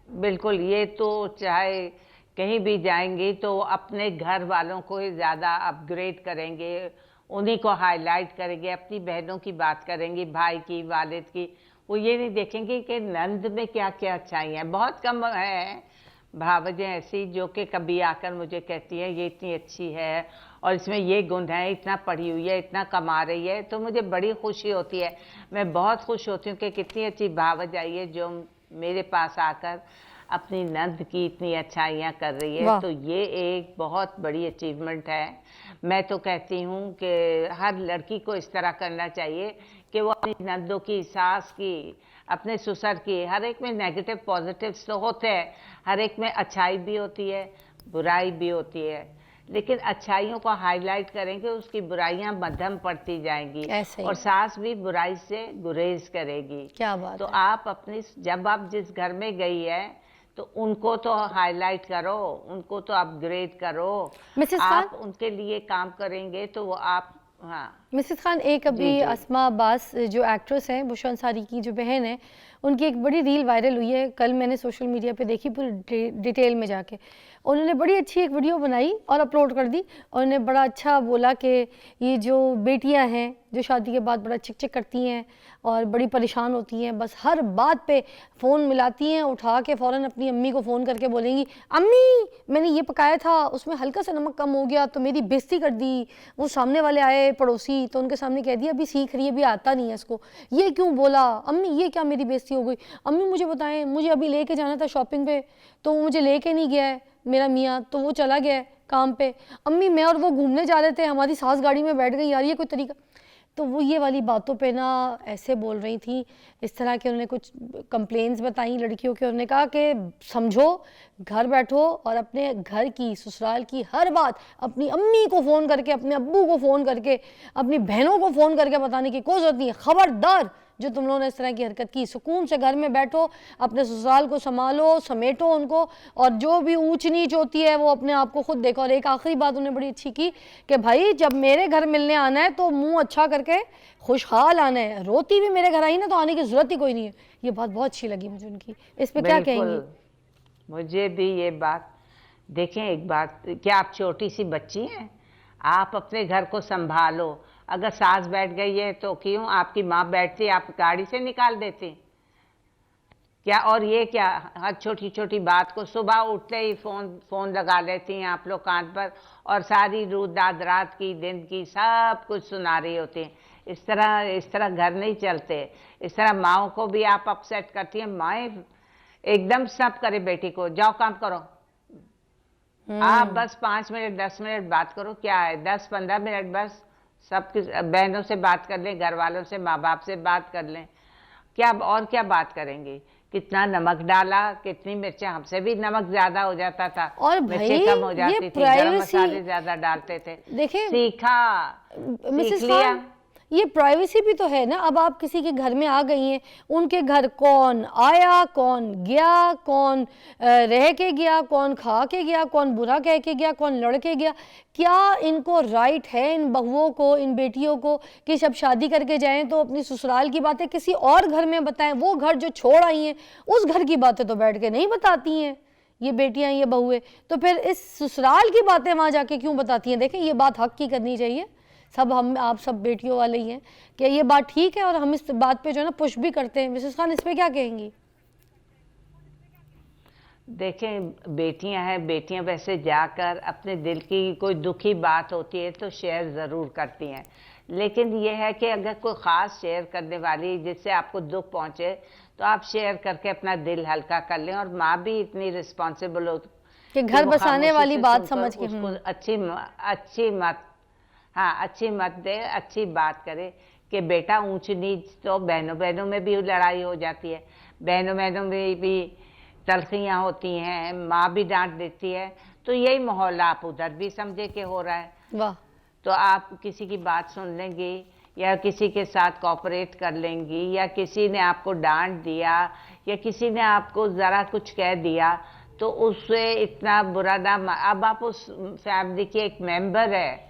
बिल्कुल, ये तो चाहे कहीं भी जाएंगी तो अपने घर वालों को ही ज़्यादा अपग्रेड करेंगे, उन्हीं को हाईलाइट करेंगे, अपनी बहनों की बात करेंगी, भाई की, वालिद की। वो ये नहीं देखेंगे कि नंद में क्या क्या अच्छाई हैं। बहुत कम है भावजें ऐसी जो कि कभी आकर मुझे कहती है ये इतनी अच्छी है और इसमें ये गुण है, इतना पढ़ी हुई है, इतना कमा रही है, तो मुझे बड़ी खुशी होती है। मैं बहुत खुश होती हूँ कि कितनी अच्छी भावज आई है जो मेरे पास आकर अपनी नंद की इतनी अच्छाइयाँ कर रही है। तो ये एक बहुत बड़ी अचीवमेंट है। मैं तो कहती हूँ कि हर लड़की को इस तरह करना चाहिए कि वो अपनी नंदों की, सास की, अपने ससुर की, हर एक में नेगेटिव पॉजिटिव्स तो होते हैं, हर एक में अच्छाई भी होती है, बुराई भी होती है, लेकिन अच्छाइयों को हाईलाइट करेंगे, उसकी बुराइयां मध्यम पड़ती जाएंगी और सास भी बुराई से गुरेज करेगी। क्या बात तो है। आप अपनी, जब आप जिस घर में गई है तो उनको तो हाईलाइट करो, उनको तो अपग्रेड करो। मिसेस आप खान, उनके लिए काम करेंगे तो वो आप, हाँ मिसेस खान, एक अभी अस्मा अब्बास जो एक्ट्रेस हैं, बुशरा अंसारी की जो बहन है, उनकी एक बड़ी रील वायरल हुई है, कल मैंने सोशल मीडिया पे देखी पूरी डिटेल में जाके। उन्होंने बड़ी अच्छी एक वीडियो बनाई और अपलोड कर दी। उन्होंने बड़ा अच्छा बोला कि ये जो बेटियां हैं जो शादी के बाद बड़ा चिक चिक करती हैं और बड़ी परेशान होती हैं, बस हर बात पे फ़ोन मिलाती हैं, उठा के फ़ौरन अपनी अम्मी को फ़ोन करके बोलेंगी अम्मी मैंने ये पकाया था, उसमें हल्का सा नमक कम हो गया तो मेरी बेइज्जती कर दी। वो सामने वाले आए पड़ोसी तो उनके सामने कह दिया अभी सीख रही है, अभी आता नहीं है इसको, ये क्यों बोला अम्मी, ये क्या मेरी बेइज्जती हो गई, अम्मी मुझे बताएं, मुझे अभी लेके जाना था शॉपिंग पे तो वो मुझे लेके नहीं गया है मेरा मियाँ, तो वो चला गया है काम पे, अम्मी मैं और वो घूमने जा रहे थे, हमारी सास गाड़ी में बैठ गई, यार ये कोई तरीका। तो वो ये वाली बातों पे ना ऐसे बोल रही थी, इस तरह के उन्होंने कुछ कंप्लेंट्स बताई लड़कियों के। उन्होंने कहा कि समझो, घर बैठो और अपने घर की, ससुराल की हर बात अपनी अम्मी को फ़ोन करके, अपने अब्बू को फ़ोन करके, अपनी बहनों को फ़ोन करके बताने की कोई ज़रूरत नहीं है। ख़बरदार जो तुम लोगों ने इस तरह की हरकत की, सुकून से घर में बैठो, अपने ससुराल को संभालो, समेटो उनको, और जो भी ऊंच नीच होती है वो अपने आप को खुद देखो। और एक आखिरी बात उन्होंने बड़ी अच्छी की कि भाई जब मेरे घर मिलने आना है तो मुंह अच्छा करके खुशहाल आना है, रोती भी मेरे घर आई ना तो आने की ज़रूरत ही कोई नहीं है। ये बात बहुत अच्छी लगी मुझे उनकी। इस पर क्या कहेंगी? मुझे भी ये बात, देखें एक बात, क्या आप छोटी सी बच्ची हैं? आप अपने घर को संभालो। अगर सास बैठ गई है तो क्यों आपकी माँ बैठती, आप गाड़ी से निकाल देती क्या? और ये क्या हर छोटी छोटी बात को सुबह उठते ही फोन लगा लेती हैं आप लोग कान पर और सारी रात की, दिन की सब कुछ सुना रही होती हैं। इस तरह घर नहीं चलते। इस तरह माओ को भी आप अपसेट करती हैं। माएँ एकदम सब करे बेटी को, जाओ काम करो, आप बस 5 मिनट 10 मिनट बात करो, क्या है 10-15 मिनट बस सब बहनों से बात कर लें, घर वालों से, माँ बाप से बात कर लें, क्या और क्या बात करेंगे? कितना नमक डाला, कितनी मिर्चें, हमसे भी नमक ज्यादा हो जाता था और मिर्चें कम हो जाती थी, गरम मसाले ज्यादा डालते थे। देखिए सीखा, मिसेस सीख लिया। खान, ये प्राइवेसी भी तो है ना। अब आप किसी के घर में आ गई हैं, उनके घर कौन आया, कौन गया, कौन रह के गया, कौन खा के गया, कौन बुरा कह के गया, कौन लड़ के गया, क्या इनको राइट है, इन बहुओं को, इन बेटियों को, कि जब शादी करके जाएं तो अपनी ससुराल की बातें किसी और घर में बताएं? वो घर जो छोड़ आई हैं उस घर की बातें तो बैठ के नहीं बताती हैं ये बेटियां, ये बहुएं, तो फिर इस ससुराल की बातें वहाँ जाके क्यों बताती हैं? देखें, ये बात हक की करनी चाहिए, सब हम आप सब बेटियों वाले ही हैं कि ये बात ठीक है और हम इस बात पे जो है ना पुश भी करते हैं। मिसेस खान, इस पे क्या कहेंगी? देखें, बेटियां हैं, बेटियां वैसे जाकर अपने दिल की कोई दुखी बात होती है तो शेयर ज़रूर करती हैं, लेकिन ये है कि अगर कोई ख़ास शेयर करने वाली जिससे आपको दुख पहुँचे तो आप शेयर करके अपना दिल हल्का कर लें। और माँ भी इतनी रिस्पॉन्सिबल हो कि घर वो बसाने खामोशी वाली से बात सुनकर समझ के उसको अच्छी मत, हाँ अच्छी मत दे, अच्छी बात करे कि बेटा ऊंच नीच तो बहनों बहनों में भी लड़ाई हो जाती है, बहनों बहनों में भी तलखियाँ होती हैं, माँ भी डांट देती है, तो यही माहौल आप उधर भी समझे कि हो रहा है। वाह, तो आप किसी की बात सुन लेंगी या किसी के साथ कोऑपरेट कर लेंगी, या किसी ने आपको डांट दिया या किसी ने आपको ज़रा कुछ कह दिया तो उससे इतना बुरा ना, अब आप उस फैमिली के एक मेंबर है,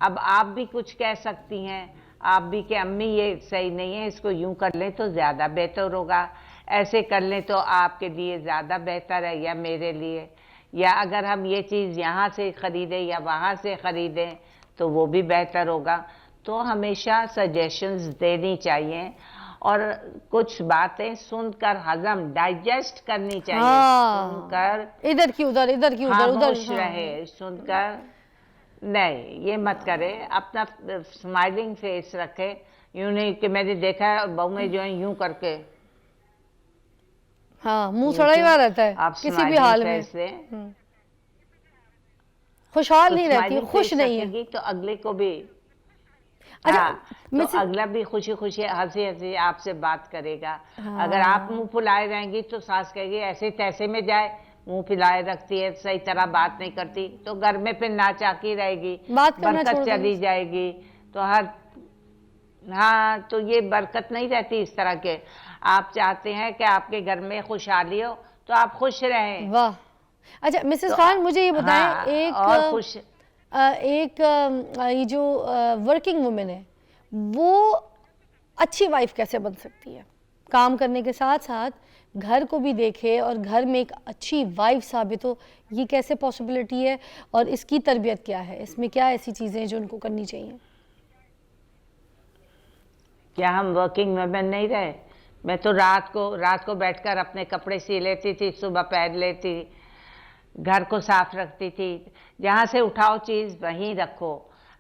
अब आप भी कुछ कह सकती हैं, आप भी कि अम्मी ये सही नहीं है, इसको यूं कर लें तो ज़्यादा बेहतर होगा, ऐसे कर लें तो आपके लिए ज़्यादा बेहतर है या मेरे लिए, या अगर हम ये चीज़ यहाँ से ख़रीदें या वहाँ से ख़रीदें तो वो भी बेहतर होगा। तो हमेशा सजेशंस देनी चाहिए और कुछ बातें सुनकर हजम डाइजेस्ट करनी चाहिए। हाँ, सुनकर इधर की उधर, इधर की उधर, उधर, खामोश रहे, सुनकर नहीं ये मत करे, अपना स्माइलिंग फेस रखे, यूं नहीं कि मैंने देखा है बहुएं जो है यूं करके, हाँ मुंह सड़ा ही हुआ रहता है आप किसी भी हाल में, खुशहाल नहीं रहती, खुश नहीं है। तो अगले को भी अच्छा, हाँ, तो अगला भी खुशी खुशी हंसी हंसी आपसे बात करेगा। अगर आप मुंह फुलाए रहेंगी तो सास कहेगी ऐसे तैसे में जाए, मुंह फुलाए रखती है, सही तरह बात नहीं करती, तो घर में फिर नाचाकी रहेगी, बात करना बरकत छोड़ चली जाएगी। तो हाँ तो ये बरकत नहीं रहती इस तरह के। आप चाहते हैं कि आपके घर में खुशहाली हो तो आप खुश रहें। वाह, अच्छा मिसेस खान मुझे ये बताएं, हाँ, एक और खुश ये जो वर्किंग वुमेन है वो अच्छी वाइफ कैसे बन सकती है, काम करने के साथ साथ घर को भी देखे और घर में एक अच्छी वाइफ साबित हो, ये कैसे पॉसिबिलिटी है और इसकी तरबियत क्या है, इसमें क्या ऐसी चीज़ें हैं जो उनको करनी चाहिए? क्या हम वर्किंग वुमेन नहीं रहे? मैं तो रात को बैठकर अपने कपड़े सी लेती थी, सुबह पहन लेती, घर को साफ रखती थी, जहाँ से उठाओ चीज़ वहीं रखो,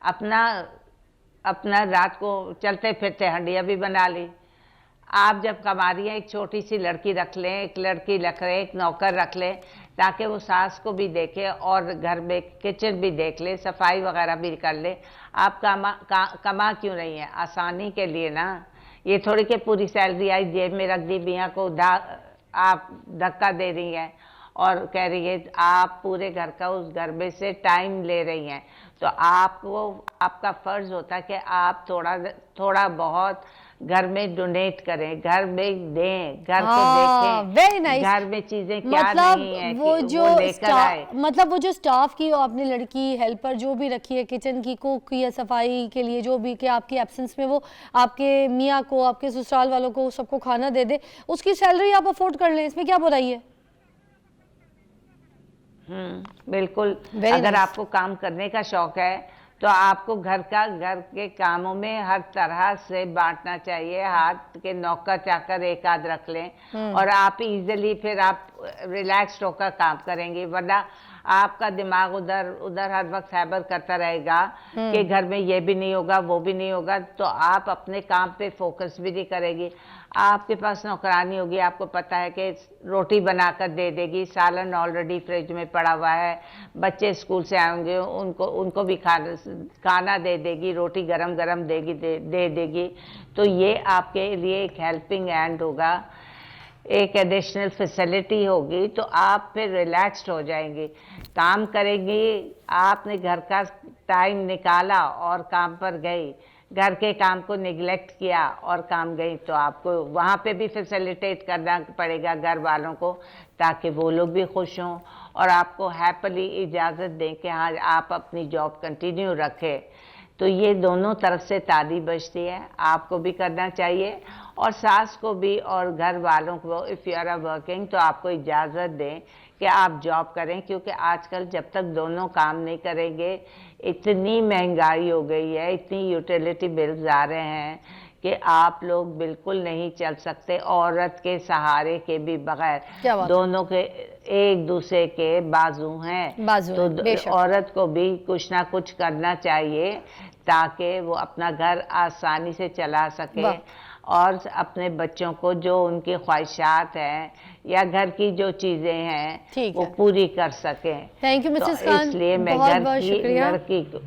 अपना रात को चलते फिरते हंडिया भी बना ली। आप जब कमा रही हैं एक छोटी सी लड़की रख लें, एक लड़की रख लें, एक नौकर रख लें, ताकि वो सास को भी देखे और घर में किचन भी देख ले, सफाई वगैरह भी कर ले। आप कमा क्यों नहीं है? आसानी के लिए ना, ये थोड़ी कि पूरी सैलरी आई जेब में रख दी, मियाँ को आप धक्का दे रही हैं और कह रही है आप पूरे घर का उस घर में से टाइम ले रही हैं। तो आपको आपका फ़र्ज़ होता है कि आप थोड़ा बहुत घर में डोनेट करें, घर में दें, घर को देखें, वेरी नाइस। घर में चीज़ें क्या मतलब नहीं है वो कि जो वो लेकर आए। मतलब वो जो स्टाफ की आपने लड़की हेल्पर जो भी रखी है, किचन की कुक या सफाई के लिए जो भी, कि आपकी एब्सेंस में वो आपके मियाँ को, आपके ससुराल वालों को सबको खाना दे दे, उसकी सैलरी आप अफोर्ड कर लें, इसमें क्या बुराई है? बिल्कुल। Very अगर nice. आपको काम करने का शौक है तो आपको घर के कामों में हर तरह से बांटना चाहिए। हाथ के नौकर चाकर एक आध रख लें और आप इजीली फिर आप रिलैक्स्ड होकर काम करेंगे, वरना आपका दिमाग उधर हर वक्त हैबर करता रहेगा कि घर में ये भी नहीं होगा, वो भी नहीं होगा, तो आप अपने काम पे फोकस भी नहीं करेगी। आपके पास नौकरानी होगी, आपको पता है कि रोटी बनाकर दे देगी, सालन ऑलरेडी फ्रिज में पड़ा हुआ है, बच्चे स्कूल से आएंगे उनको भी खाना दे देगी, रोटी गरम गरम दे देगी। तो ये आपके लिए एक हेल्पिंग हैंड होगा, एक एडिशनल फैसिलिटी होगी, तो आप फिर रिलैक्स्ड हो जाएंगे, काम करेंगी। आपने घर का टाइम निकाला और काम पर गई, घर के काम को निगलेक्ट किया और काम गई, तो आपको वहाँ पे भी फैसिलिटेट करना पड़ेगा घर वालों को, ताकि वो लोग भी खुश हों और आपको हैप्पीली इजाज़त दें कि हाँ आप अपनी जॉब कंटिन्यू रखें। तो ये दोनों तरफ से ताली बजती है, आपको भी करना चाहिए और सास को भी और घर वालों को। इफ़ यू आर वर्किंग तो आपको इजाज़त दें कि आप जॉब करें, क्योंकि आजकल जब तक दोनों काम नहीं करेंगे, इतनी महंगाई हो गई है, इतनी यूटिलिटी बिल्स आ रहे हैं कि आप लोग बिल्कुल नहीं चल सकते औरत के सहारे के भी बगैर। दोनों के एक दूसरे के बाजू हैं, तो औरत को भी कुछ ना कुछ करना चाहिए ताकि वो अपना घर आसानी से चला सके। और अपने बच्चों को जो उनकी ख्वाहिशात हैं या घर की जो चीज़ें हैं ठीक वो है। पूरी कर सकें। थैंक यू मिसेस खान, इसलिए मैं बहुत घर बहुत की शुक्रिया। लड़की को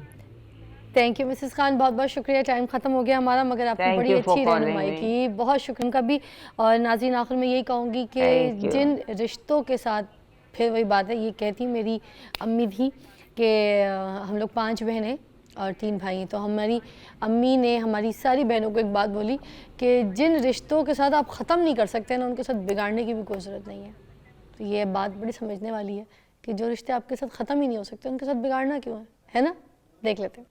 थैंक यू मिसेस खान, बहुत बहुत शुक्रिया। टाइम ख़त्म हो गया हमारा, मगर आपने Thank बड़ी you for अच्छी calling रहनुमाई me. की, बहुत शुक्रिया उनका भी। और नाज़रीन आखिर में यही कहूँगी कि Thank you. जिन रिश्तों के साथ, फिर वही बात है, ये कहती मेरी अम्मी थी कि हम लोग 5 बहनें और 3 भाई हैं, तो हमारी अम्मी ने हमारी सारी बहनों को एक बात बोली कि जिन रिश्तों के साथ आप ख़त्म नहीं कर सकते ना, उनके साथ बिगाड़ने की भी कोई ज़रूरत नहीं है। तो ये बात बड़ी समझने वाली है कि जो रिश्ते आपके साथ ख़त्म ही नहीं हो सकते, उनके साथ बिगाड़ना क्यों है ना? देख लेते हैं।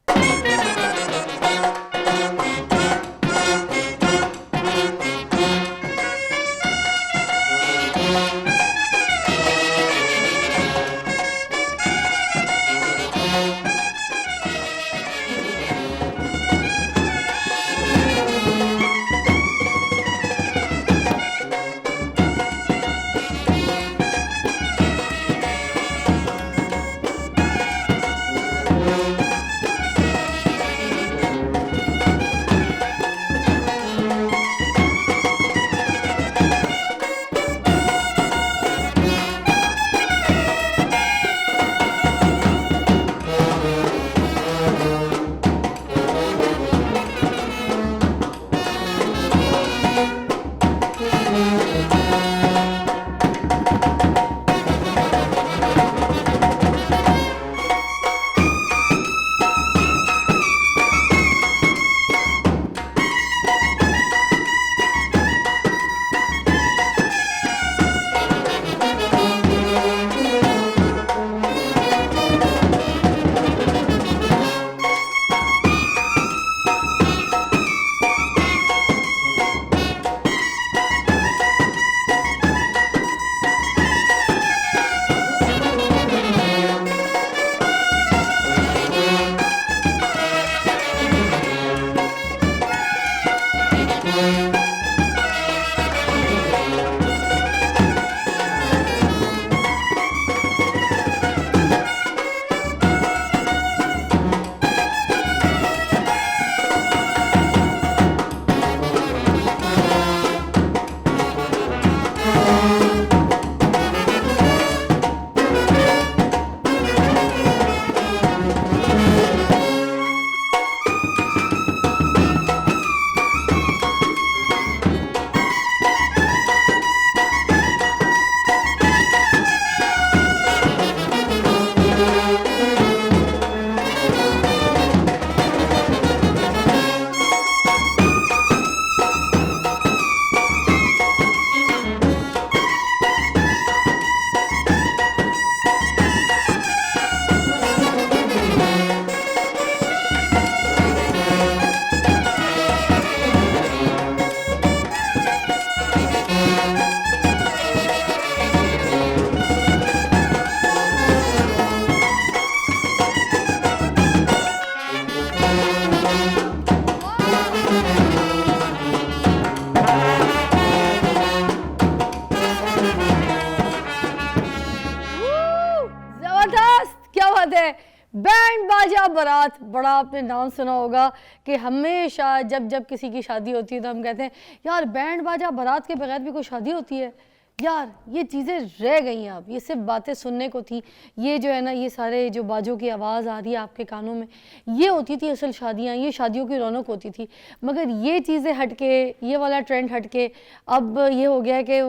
बैंड बाजा बारात, बड़ा आपने नाम सुना होगा कि हमेशा जब जब किसी की शादी होती है तो हम कहते हैं यार बैंड बाजा बारात के बगैर भी कोई शादी होती है। यार ये चीज़ें रह गई हैं, अब ये सिर्फ बातें सुनने को थी। ये जो है ना, ये सारे जो बाजों की आवाज़ आ रही है आपके कानों में, ये होती थी असल शादियाँ, ये शादियों की रौनक होती थी। मगर ये चीज़ें हट के, ये वाला ट्रेंड हट के अब ये हो गया है कि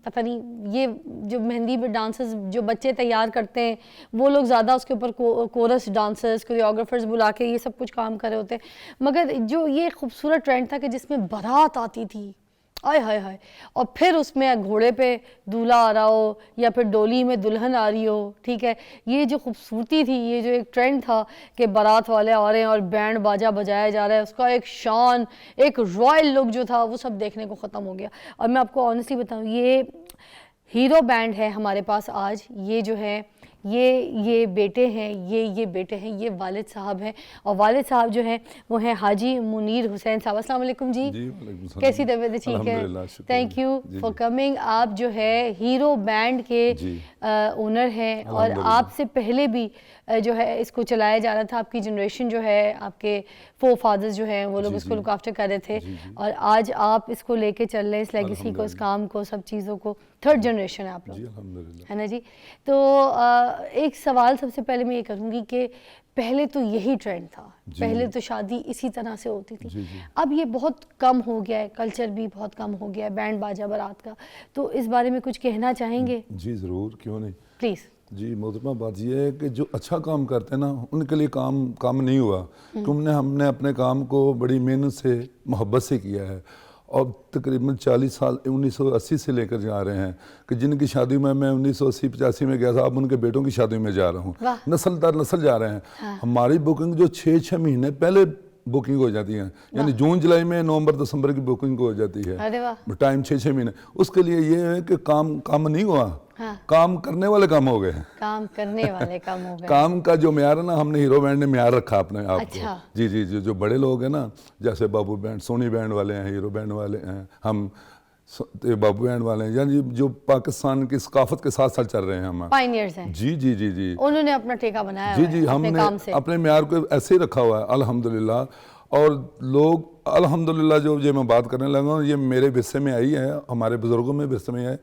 पता नहीं, ये जो मेहंदी पे डांसर्स जो बच्चे तैयार करते हैं वो लोग ज़्यादा उसके ऊपर कोरस डांसर्स, कोरियोग्राफर्स बुला के ये सब कुछ काम कर रहे होते हैं। मगर जो ये खूबसूरत ट्रेंड था कि जिसमें बारात आती थी, आय हाय हाय, और फिर उसमें घोड़े पे दूल्हा आ रहा हो या फिर डोली में दुल्हन आ रही हो, ठीक है, ये जो खूबसूरती थी, ये जो एक ट्रेंड था कि बारात वाले आ रहे हैं और बैंड बाजा बजाया जा रहा है, उसका एक शान, एक रॉयल लुक जो था वो सब देखने को ख़त्म हो गया। और मैं आपको ऑनेस्टली बताऊँ, ये हीरो बैंड है हमारे पास आज, ये जो है ये बेटे हैं, ये बेटे हैं, ये वालिद साहब हैं, और वालिद साहब जो हैं वो हैं हाजी मुनीर हुसैन साहब। अस्सलाम वालेकुम जी, कैसी तबीयत है? ठीक है, थैंक यू फॉर कमिंग। आप जो है हीरो बैंड के ओनर हैं, और आपसे पहले भी जो है इसको चलाया जा रहा था। आपकी जनरेशन जो है, आपके फोर फादर्स जो हैं वो लोग इसको लुक आफ्टर कर रहे थे, और आज आप इसको लेके चल रहे हैं, इस लेगेसी को, इस काम को, सब चीज़ों को। थर्ड जनरेशन है आप लोग, है ना जी? तो एक सवाल सबसे पहले मैं ये करूँगी कि पहले तो यही ट्रेंड था, पहले तो शादी इसी तरह से होती थी, अब ये बहुत कम हो गया है, कल्चर भी बहुत कम हो गया है बैंड बाजा बारात का, तो इस बारे में कुछ कहना चाहेंगे? जी ज़रूर, क्यों नहीं, प्लीज़। जी मोहतरमा, बात यह है कि जो अच्छा काम करते हैं ना, उनके लिए काम नहीं हुआ। हमने अपने काम को बड़ी मेहनत से, मोहब्बत से किया है, और तकरीबन 40 साल 1980 से लेकर जा रहे हैं कि जिनकी शादी में मैं 1980-85 में गया था, अब उनके बेटों की शादी में जा रहा हूँ, नस्ल दर नस्ल जा रहे हैं। हमारी बुकिंग जो 6-6 महीने पहले बुकिंग हो जाती है, यानी जून जुलाई में, नवंबर दिसंबर की बुकिंग हो जाती है, टाइम 6-6 महीने। उसके लिए ये है कि काम नहीं हुआ, काम करने वाले कम हो गए, काम करने वाले कम हो गए। काम का जो म्यार है ना, हमने हीरो बैंड ने म्यार रखा अपने आप को। जी, जो बड़े लोग हैं ना, जैसे बाबू बैंड, सोनी बैंड वाले हैं, हीरो बैंड वाले हैं, हम बाबू बैंड वाले हैं, यानी जो पाकिस्तान की सकाफत के साथ साथ चल रहे हैं, हम पायनियर्स हैं। जी, उन्होंने अपना ठेका बनाया। जी, हमने अपने म्यार को ऐसे ही रखा हुआ है अल्हम्दुलिल्लाह। और लोग अल्हम्दुलिल्लाह, जो मैं बात करने लगा हूँ, ये मेरे विरसे में आई है, हमारे बुजुर्गों में विरसे में है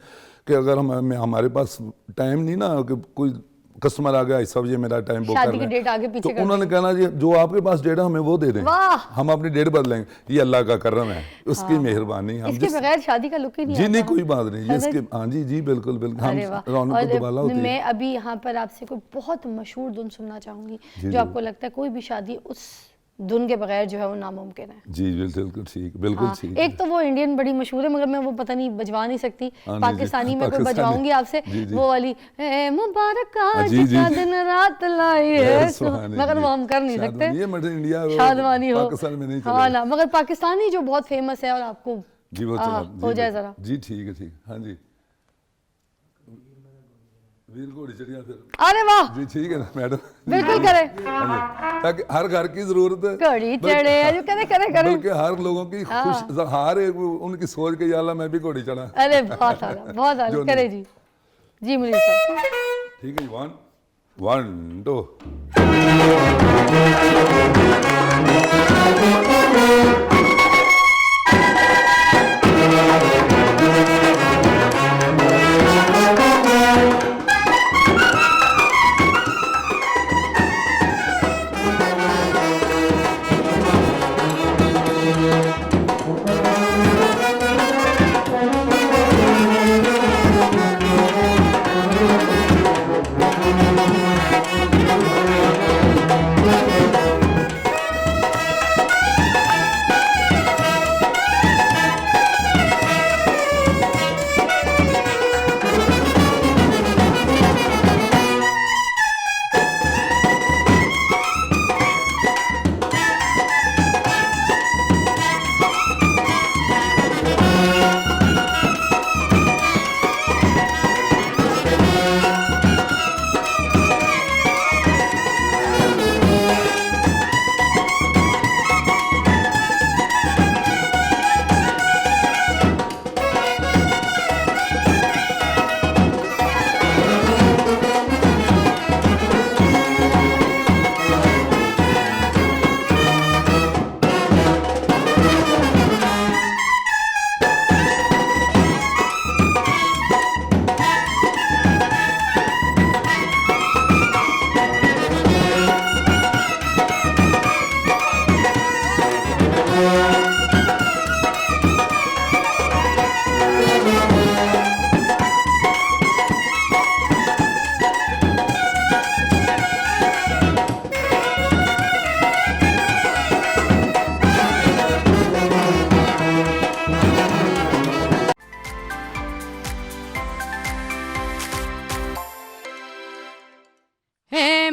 कि अगर हमारे पास टाइम नहीं ना, कि कोई कस्टमर आ गया, सब ये मेरा टाइम बुक कर रहे हैं, तो उन्होंने कहना जी जो आपके पास डेट है हमें वो दे दें, हम अपनी डेट बदलेंगे। ये अल्लाह का करम है, उसकी मेहरबानी। हम इसके बगैर शादी का लुक ही नहीं। जी नहीं, कोई बात नहीं, इसके हाँ जी बिल्कुल, हम रौनक को दुबाला होती है। मैं अभी यहाँ पर आपसे कोई बहुत मशहूर धुन सुनना चाहूंगी, जो आपको लगता है कोई भी शादी उस धुन के बगैर जो है वो नामुमकिन है। जी बिल्कुल ठीक, बिल्कुल ठीक। एक तो वो इंडियन बड़ी मशहूर है, मगर मैं वो पता नहीं बजवा नहीं सकती, पाकिस्तानी में कोई बजवाऊंगी आपसे, वो वाली मुबारक आज का दिन रात लाई है, मगर वो हम कर नहीं सकते, शादवानी हो, हाँ ना, मगर पाकिस्तानी जो बहुत फेमस है, और आपको हो जाए जरा। जी ठीक है, हाँ जी, वीर घोड़ी चढ़िया फिर। अरे वाह जी, ठीक है ना मैडम, बिल्कुल करें, ताकि हर घर की जरूरत है घोड़ी चढ़े, जो करे बल्कि हर लोगों की खुश, हर एक उनकी सोच के याला मैं भी घोड़ी चढ़ा। अरे बहुत आला करे जी मुनीर साहब, ठीक है। 1 2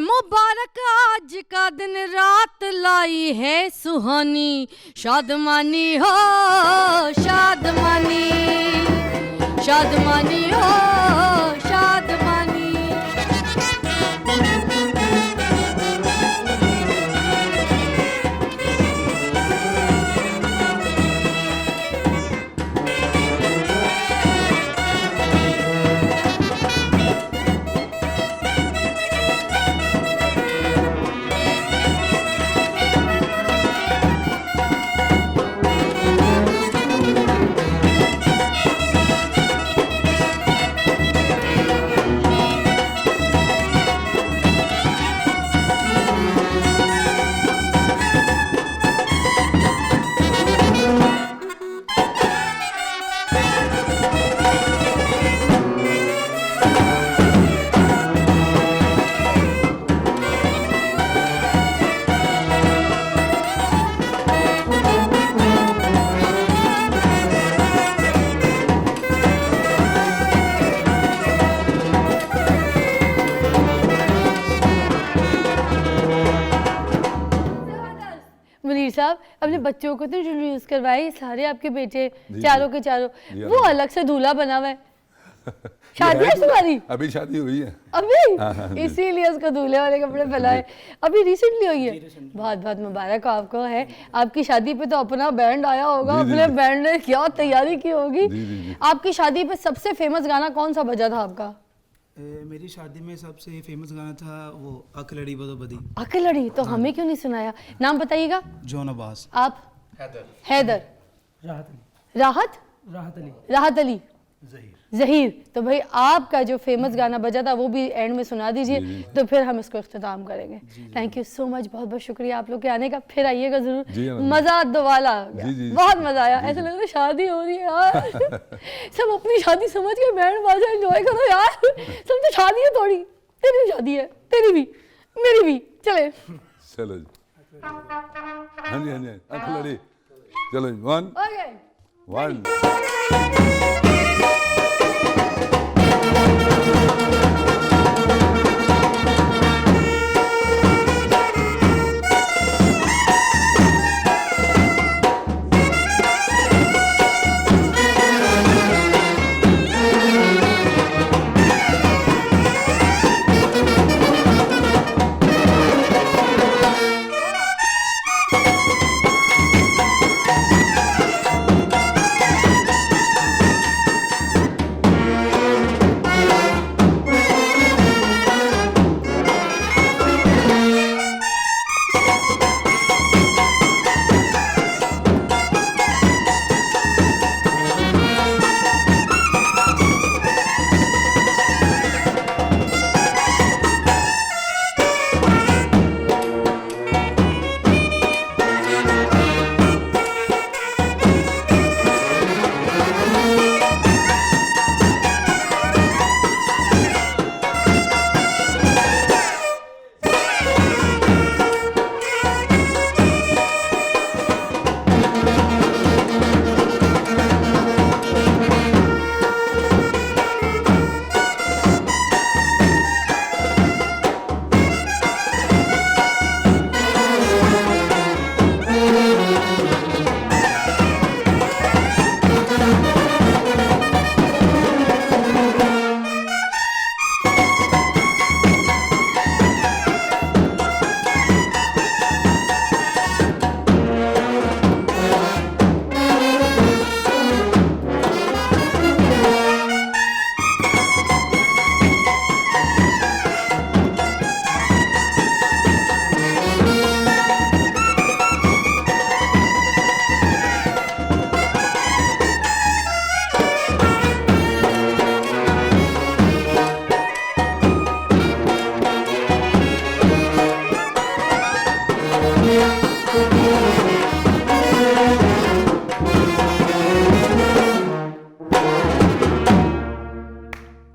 मुबारक आज का दिन रात लाई है सुहानी, शादमानी हो शादमानी, शादमानी हो शादमानी। साहब अपने बच्चों को तो इंट्रोड्यूस करवाए, सारे आपके बेटे जी, चारों के चारों, वो अलग से दूल्हा बना हुआ है। शादी है तुम्हारी? अभी शादी हुई है। अभी हाँ, जी। इसीलिए उसको दूल्हे वाले कपड़े पहनाए। अभी रिसेंटली हुई है? बहुत बहुत मुबारक हो आपको है। आपकी शादी पे तो अपना बैंड आया होगा, जी, जी, अपने जी। बैंड ने क्या तैयारी की होगी। जी, जी, जी। आपकी शादी पे सबसे फेमस गाना कौन सा बजा था आपका? मेरी शादी में सबसे फेमस गाना था वो अकलड़ी बदो बदी। अकलड़ी, तो हमें क्यों नहीं सुनाया? नाम बताइएगा। जॉन अब्बास। आप? हैदर। राहत? राहत अली। जहीर। तो भाई आपका जो फेमस गाना बजा था वो भी एंड में सुना दीजिए, तो फिर हम इसको इख्तिताम करेंगे। थैंक यू सो मच, बहुत बहुत शुक्रिया आप लोग के आने का। फिर आइएगा जी, जरूर, अलहमदुलिल्लाह। मजा दोबारा आ गया। जी, जी, जी। बहुत मजा आया, ऐसा लग रहा है शादी हो रही है यार। सब अपनी शादी समझ के बैंड बाजा एंजॉय करो यार, सब तो शादी है थोड़ी। तेरी भी शादी है, तेरी भी, मेरी भी। चले चलो जी। हाँ जी, हाँ जी, अखलड़ी। चलो जी, 1 ओके। 1।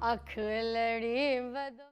अखलड़ी बदो